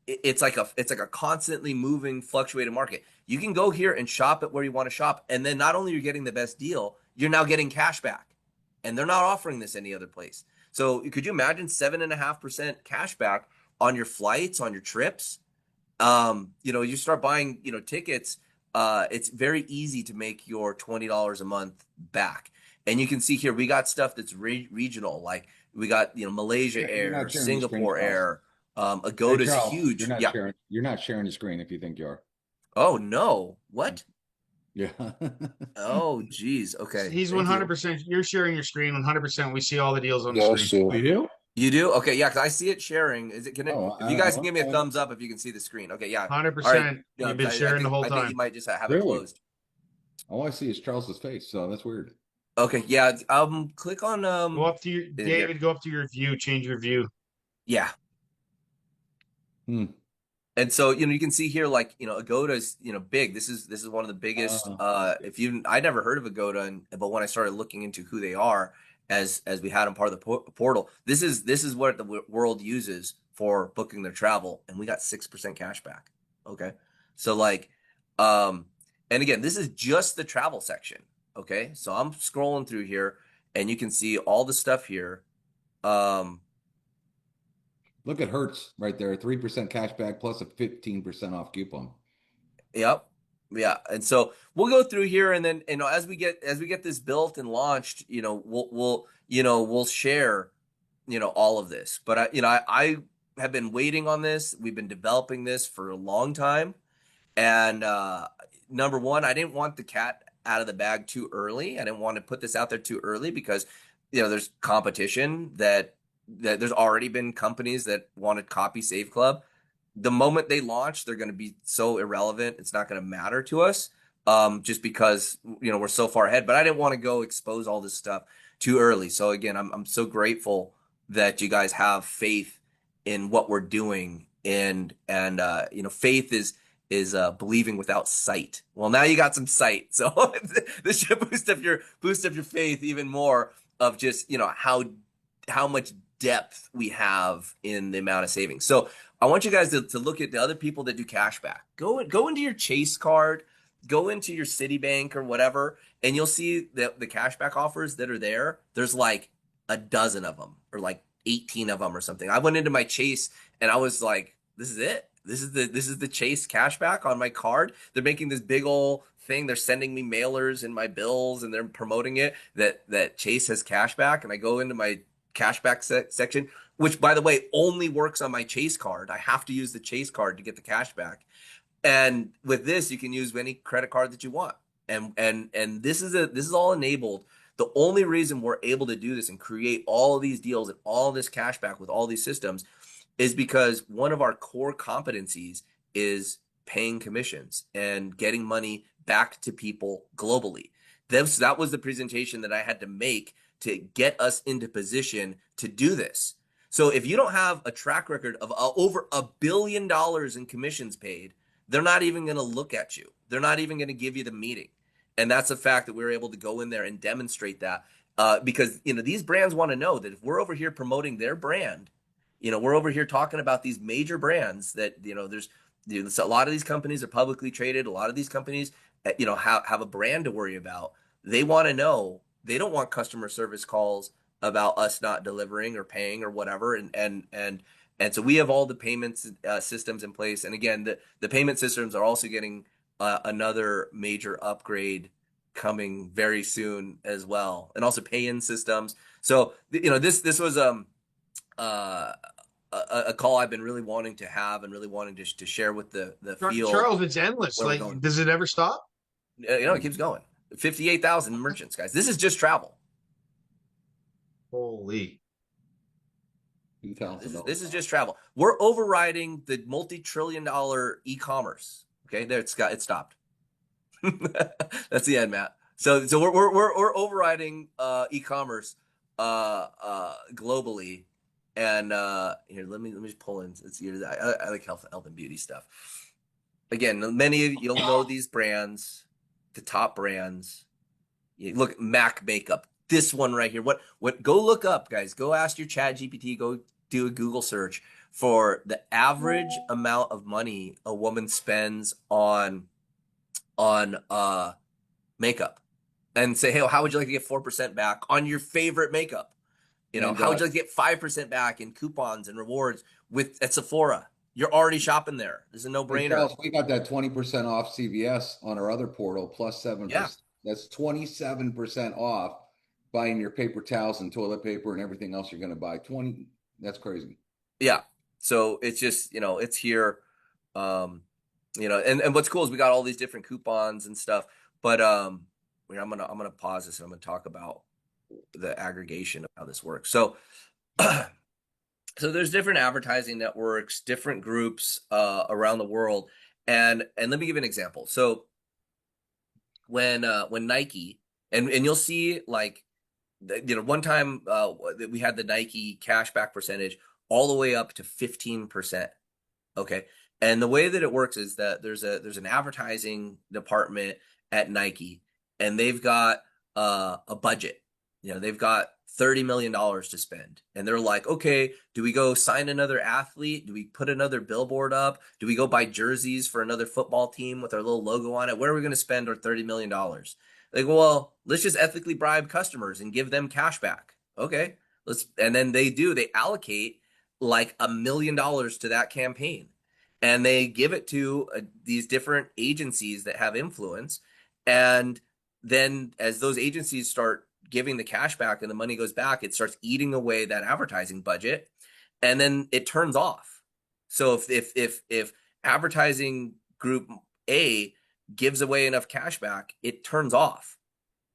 it's like a constantly moving, fluctuating market. You can go here and shop at where you want to shop, and then not only you're getting the best deal, you're now getting cash back, and they're not offering this any other place. So could you imagine 7.5% cash back on your flights, on your trips? You start buying, tickets. It's very easy to make your $20 a month back. And you can see here, we got stuff that's regional, like we got, Malaysia Air, Singapore Air, Agoda's huge.
You're not sharing the screen if you think you are.
Oh no. What?
Yeah.
Oh, geez. Okay.
He's
Thank you.
100%. You're sharing your screen 100%. We see all the deals on the
Yes,
screen.
sir.
You do?
You do? Okay, yeah, because I see it sharing. Is it can it,
Oh,
if you guys can give me a thumbs up if you can see the screen. Okay, yeah.
100%.
All right. Yeah,
You've been
I
sharing the
think-
whole
I think
time.
you might just have it
Really?
closed.
All I see is Charles's face, so that's weird.
Okay, yeah. Click on
Go up to your
here.
David. Go up to your view. Change your view.
Yeah.
Hmm.
And so, you can see here, like, Agoda's, big. This is one of the biggest. I never heard of Agoda, but when I started looking into who they are, as we had them part of the portal, this is what the world uses for booking their travel, and we got 6% cash back. Okay, so like, and again, this is just the travel section. Okay, so I'm scrolling through here, and you can see all the stuff here.
Look at Hertz right there, 3% cash back plus a 15% off coupon.
Yep. Yeah. And so we'll go through here, and then, as we get this built and launched, we'll share, all of this. But I have been waiting on this. We've been developing this for a long time. And number one, I didn't want the cat out of the bag too early. I didn't want to put this out there too early because, there's competition that there's already been companies that want to copy Save Club. The moment they launch, they're going to be so irrelevant. It's not going to matter to us, just because, we're so far ahead. But I didn't want to go expose all this stuff too early. So again, I'm so grateful that you guys have faith in what we're doing. And faith is believing without sight. Well, now you got some sight. So this should boost up your faith even more of just, how much depth we have in the amount of savings. So I want you guys to look at the other people that do cash back. Go into your Chase card, go into your Citibank or whatever, and you'll see the cashback offers that are there. There's like a dozen of them, or like 18 of them or something. I went into my Chase and I was like, this is it. This is the Chase cashback on my card. They're making this big old thing. They're sending me mailers and my bills, and they're promoting it that Chase has cashback. And I go into my cashback section, which, by the way, only works on my Chase card. I have to use the Chase card to get the cashback. And with this, you can use any credit card that you want. And this is all enabled. The only reason we're able to do this and create all of these deals and all this cashback with all these systems is because one of our core competencies is paying commissions and getting money back to people globally. That was the presentation that I had to make to get us into position to do this. So if you don't have a track record of over $1 billion in commissions paid, they're not even going to look at you. They're not even going to give you the meeting. And that's a fact that we're able to go in there and demonstrate that, because these brands want to know that if we're over here promoting their brand, we're over here talking about these major brands that there's a lot of these companies are publicly traded. A lot of these companies have a brand to worry about. They want to know. They don't want customer service calls about us not delivering or paying or whatever. And so we have all the payments systems in place. And again, the payment systems are also getting another major upgrade coming very soon as well, and also pay-in systems. So this was a call I've been really wanting to have and really wanting to share with the field.
Charles, it's endless. Like, does it ever stop?
It keeps going. 58,000 merchants, guys. This is just travel.
Holy.
This is just travel. We're overriding the multi-trillion-dollar e-commerce. Okay, there it stopped. That's the end, Matt. So we're overriding e-commerce globally, and here let me just pull in. I like health and beauty stuff. Again, many of you'll know these brands, the top brands. You look, MAC makeup. This one right here. What? Go look up, guys. Go ask your Chat GPT. Go do a Google search for the average amount of money a woman spends on makeup, and say, hey, how would you like to get 4% back on your favorite makeup?
And
How would you like to get 5% back in coupons and rewards at Sephora? You're already shopping there. This is a
hey,
no-brainer.
Charles, we got that 20% off CVS on our other portal, plus 7%.
Yeah.
That's 27% off buying your paper towels and toilet paper and everything else you're going to buy. 20, that's crazy.
Yeah. So it's just, it's here. And what's cool is we got all these different coupons and stuff. But I'm gonna pause this and I'm gonna talk about the aggregation of how this works. So so there's different advertising networks, different groups around the world. And let me give you an example. So when Nike, and you'll see, like, one time we had the Nike cashback percentage all the way up to 15%. Okay. And the way that it works is that there's an advertising department at Nike, and they've got a budget. They've got $30 million to spend. And they're like, okay, do we go sign another athlete? Do we put another billboard up? Do we go buy jerseys for another football team with our little logo on it? Where are we going to spend our $30 million? They go, well, let's just ethically bribe customers and give them cash back. Okay. And then they allocate like $1 million to that campaign. And they give it to these different agencies that have influence. And then as those agencies start giving the cash back and the money goes back, it starts eating away that advertising budget, and then it turns off. So if advertising group A gives away enough cash back, it turns off,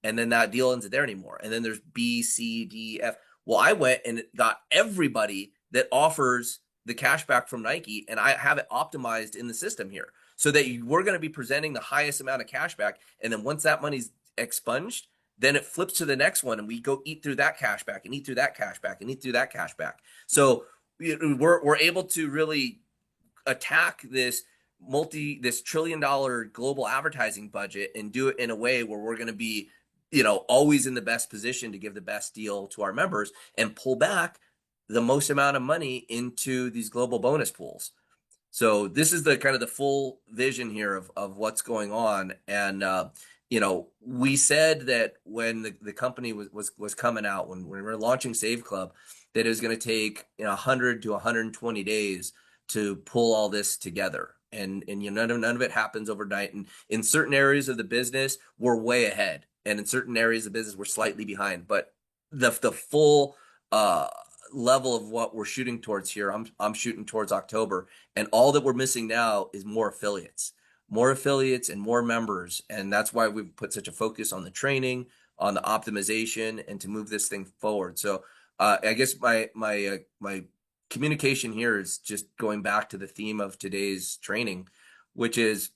and then that deal isn't there anymore. And then there's B, C, D, F. Well, I went and got everybody that offers the cash back from Nike, and I have it optimized in the system here so that we're going to be presenting the highest amount of cash back. And then once that money's expunged, then it flips to the next one, and we go eat through that cash back and eat through that cash back and eat through that cash back. So we're able to really attack this $1 trillion global advertising budget and do it in a way where we're going to be, always in the best position to give the best deal to our members and pull back the most amount of money into these global bonus pools. So this is the kind of the full vision here of what's going on. And, we said that when the company was coming out, when we were launching Save Club, that it was going to take 100 to 120 days to pull all this together. And none of it happens overnight. And in certain areas of the business, we're way ahead. And in certain areas of the business, we're slightly behind. But the full level of what we're shooting towards here, I'm shooting towards October. And all that we're missing now is more affiliates and more members. And that's why we've put such a focus on the training, on the optimization, and to move this thing forward. So I guess my communication here is just going back to the theme of today's training, which is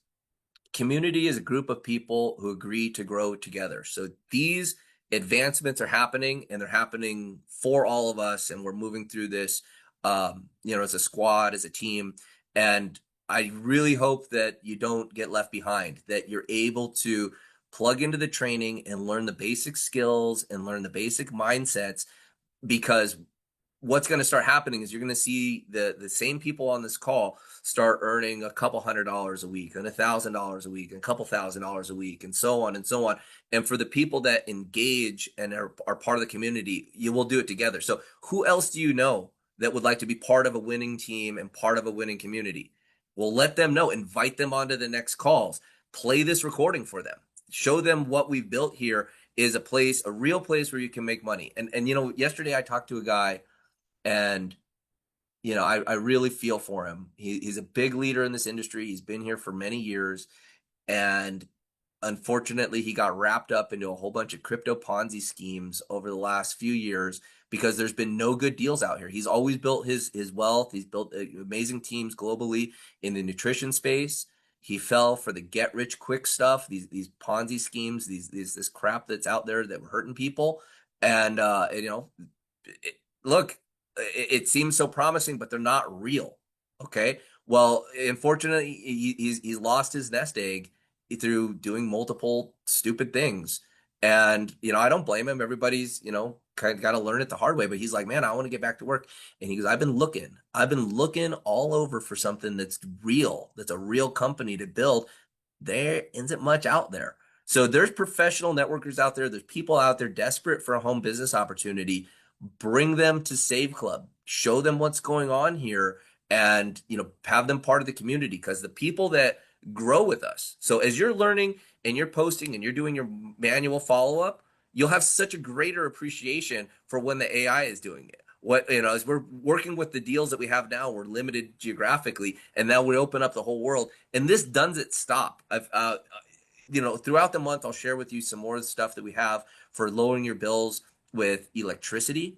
community is a group of people who agree to grow together. So these advancements are happening, and they're happening for all of us. And we're moving through this, as a squad, as a team. And I really hope that you don't get left behind, that you're able to plug into the training and learn the basic skills and learn the basic mindsets, because what's going to start happening is you're going to see the same people on this call start earning a couple $100 a week and $1,000 a week and a couple $1,000 a week, and so on and so on. And for the people that engage and are part of the community, you will do it together. So who else do you know that would like to be part of a winning team and part of a winning community? Well, let them know, invite them onto the next calls, play this recording for them, show them what we've built here is a real place where you can make money. And yesterday I talked to a guy, and I really feel for him. He's a big leader in this industry. He's been here for many years, and unfortunately he got wrapped up into a whole bunch of crypto Ponzi schemes over the last few years because there's been no good deals out here. He's always built his wealth. He's built amazing teams globally in the nutrition space. He fell for the get rich quick stuff, these Ponzi schemes, this crap that's out there that were hurting people. And look, it seems so promising, but they're not real. Okay. Well, unfortunately, he's lost his nest egg through doing multiple stupid things. And, I don't blame him. Everybody's, kind of got to learn it the hard way. But he's like, man, I want to get back to work. And he goes, I've been looking all over for something that's real, that's a real company to build. There isn't much out there. So there's professional networkers out there. There's people out there desperate for a home business opportunity. Bring them to Save Club. Show them what's going on here, and have them part of the community, because the people that grow with us. So as you're learning and you're posting and you're doing your manual follow-up, you'll have such a greater appreciation for when the AI is doing it. As we're working with the deals that we have now, we're limited geographically, and now we open up the whole world. And this doesn't stop. I've throughout the month, I'll share with you some more of the stuff that we have for lowering your bills with electricity,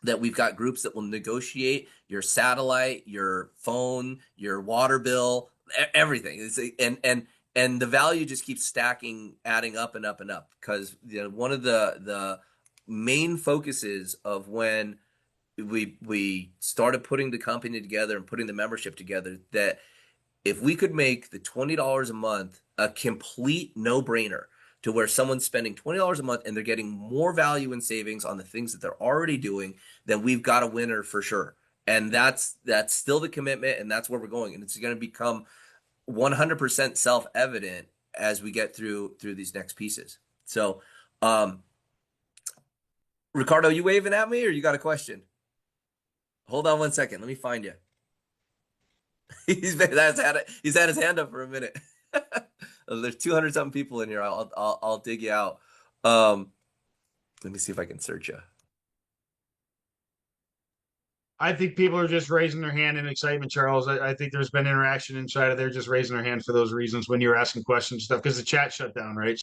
that we've got groups that will negotiate your satellite, your phone, your water bill, everything. And the value just keeps stacking, adding up and up and up. Because one of the main focuses of when we started putting the company together and putting the membership together, that if we could make the $20 a month a complete no-brainer, to where someone's spending $20 a month and they're getting more value in savings on the things that they're already doing, then we've got a winner for sure. And that's still the commitment, and that's where we're going. And it's going to become 100% self-evident as we get through these next pieces. So, Ricardo, you waving at me, or you got a question? Hold on one second. Let me find you. He's had his hand up for a minute. There's 200 something people in here. I'll dig you out. Let me see if I can search you.
I think people are just raising their hand in excitement, Charles. I think there's been interaction inside of there, just raising their hand for those reasons when you're asking questions and stuff, because the chat shut down, right?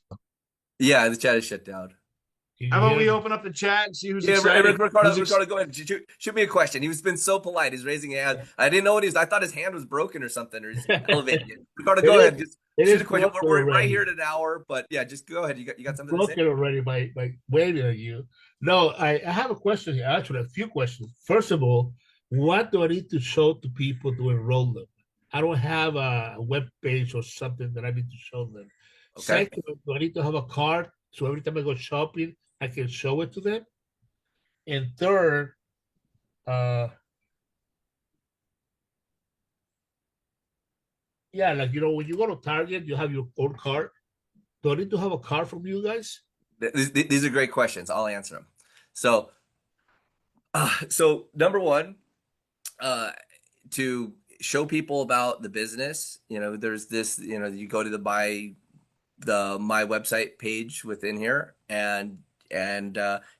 Yeah, the chat is shut down.
How about we open up the chat and see who's
Yeah,
excited?
Ricardo, go ahead. Shoot me a question. He's been so polite. He's raising a hand. I didn't know what he was. I thought his hand was broken or something, or he's elevated. Ricardo, go ahead. Just shoot a question. We're right here at an hour, but yeah, just go ahead. You got something to say?
Broken already by waving at you. No, I have a question here. Actually, a few questions. First of all, what do I need to show to people to enroll them? I don't have a web page or something that I need to show them.
Okay.
Second, do I need to have a card so every time I go shopping, I can show it to them? And third, yeah, like, when you go to Target, you have your own card. Do I need to have a card from you guys?
These are great questions. I'll answer them. So number one, to show people about the business, there's this, you go to the my website page within here, and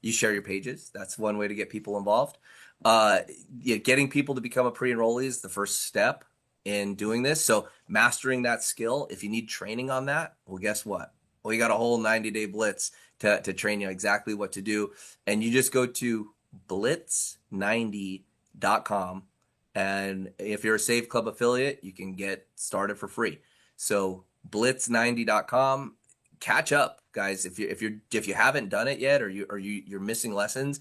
you share your pages. That's one way to get people involved. Getting people to become a pre-enrollee is the first step in doing this. So mastering that skill. If you need training on that, well, guess what? Well, you got a whole 90-day blitz to train you exactly what to do. And you just go to blitz90.com. And if you're a Save Club affiliate, you can get started for free. So blitz90.com. Catch up, guys. If you haven't done it yet, or you're missing lessons,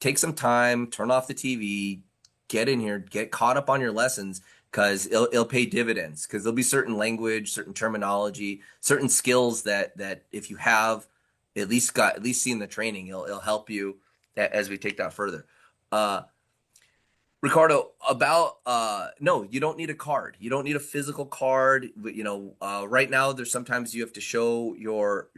take some time, turn off the TV, get in here, get caught up on your lessons, because it'll pay dividends. Because there'll be certain language, certain terminology, certain skills that if you have at least seen the training, it'll help you as we take that further. Ricardo, about no, you don't need a card. You don't need a physical card. Right now there's sometimes you have to show your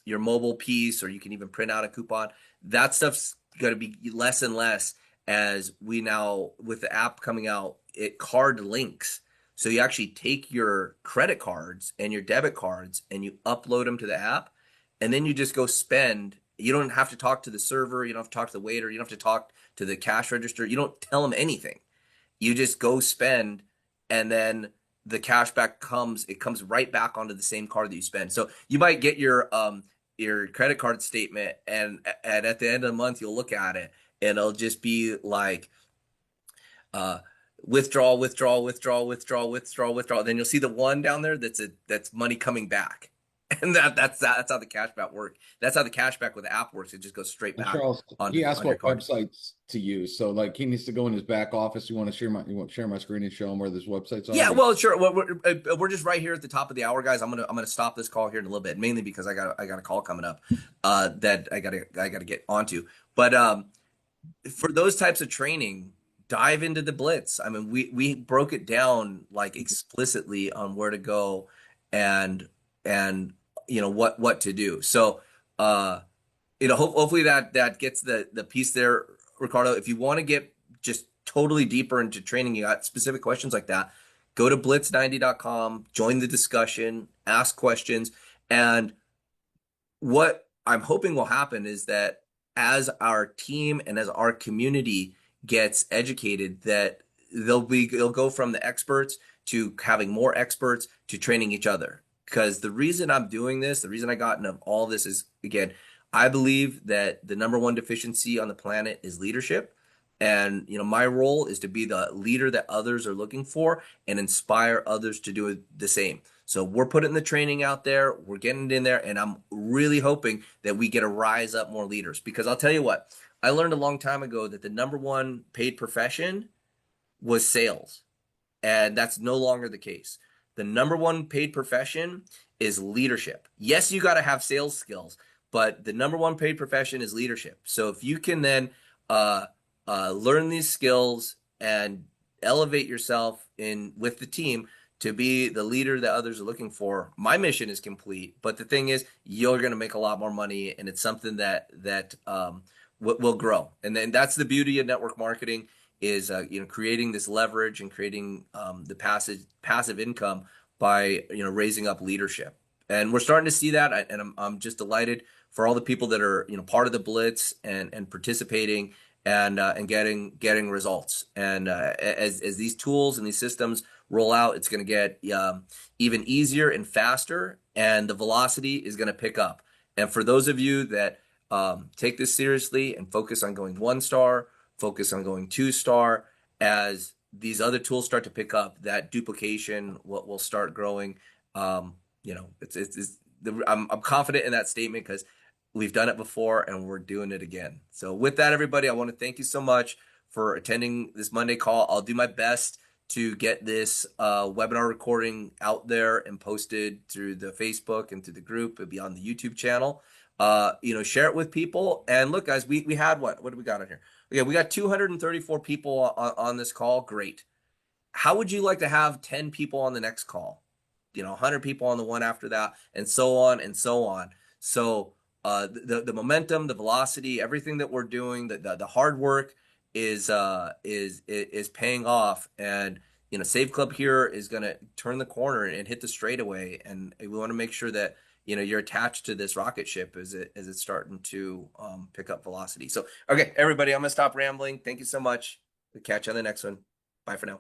mobile piece, or you can even print out a coupon. That stuff's going to be less and less as we now, with the app coming out, it card links. So you actually take your credit cards and your debit cards and you upload them to the app, and then you just go spend. You don't have to talk to the server. You don't have to talk to the waiter. You don't have to talk to the cash register. You don't tell them anything. You just go spend, and then the cash back comes right back onto the same card that you spend. So you might get your credit card statement, and at the end of the month, you'll look at it, and it'll just be like withdrawal, withdrawal, withdrawal, withdrawal, withdrawal, withdrawal. Then you'll see the one down there that's money coming back. And that's how the cashback work. That's how the cashback with the app works. It just goes straight
And
back
Charles, he asked
on your
what
card.
websites to use. So like he needs to go in his back office. You want to share my screen and show him where this website's on?
Yeah, well, sure. Well, we're just right here at the top of the hour, guys. I'm gonna stop this call here in a little bit, mainly because I got a call coming up that I gotta get onto. But for those types of training, dive into the Blitz. I mean, we broke it down like explicitly on where to go and what to do. So hopefully that gets the piece there, Ricardo. If you want to get just totally deeper into training, you got specific questions like that, go to blitz90.com, join the discussion, ask questions. And what I'm hoping will happen is that as our team and as our community gets educated, that they'll go from the experts to having more experts to training each other. Because the reason I'm doing this, the reason I got into all this is, again, I believe that the number one deficiency on the planet is leadership. And, my role is to be the leader that others are looking for and inspire others to do the same. So we're putting the training out there, we're getting it in there, and I'm really hoping that we get to rise up more leaders. Because I'll tell you what, I learned a long time ago that the number one paid profession was sales. And that's no longer the case. The number one paid profession is leadership. Yes, you got to have sales skills, but the number one paid profession is leadership. So if you can then learn these skills and elevate yourself with the team to be the leader that others are looking for, my mission is complete. But the thing is, you're going to make a lot more money, and it's something that will grow. And then that's the beauty of network marketing is creating this leverage and creating the passive income by raising up leadership. And we're starting to see that, and I'm just delighted for all the people that are part of the Blitz and participating and getting results. And as these tools and these systems roll out, it's going to get even easier and faster, and the velocity is going to pick up. And for those of you that take this seriously and focus on going 1-star, focus on going 2-star, as these other tools start to pick up, that duplication will start growing. I'm confident in that statement because we've done it before and we're doing it again. So with that, everybody, I want to thank you so much for attending this Monday call. I'll do my best to get this webinar recording out there and posted through the Facebook and through the group. It'll be on the YouTube channel. Share it with people. And look, guys, we had what do we got on here? Yeah, we got 234 people on this call. Great. How would you like to have 10 people on the next call? 100 people on the one after that, and so on and so on. So the momentum, the velocity, everything that we're doing, the hard work is paying off. And Save Club here is going to turn the corner and hit the straightaway. And we want to make sure that you're attached to this rocket ship as it's starting to pick up velocity. So, okay, everybody, I'm going to stop rambling. Thank you so much. We'll catch you on the next one. Bye for now.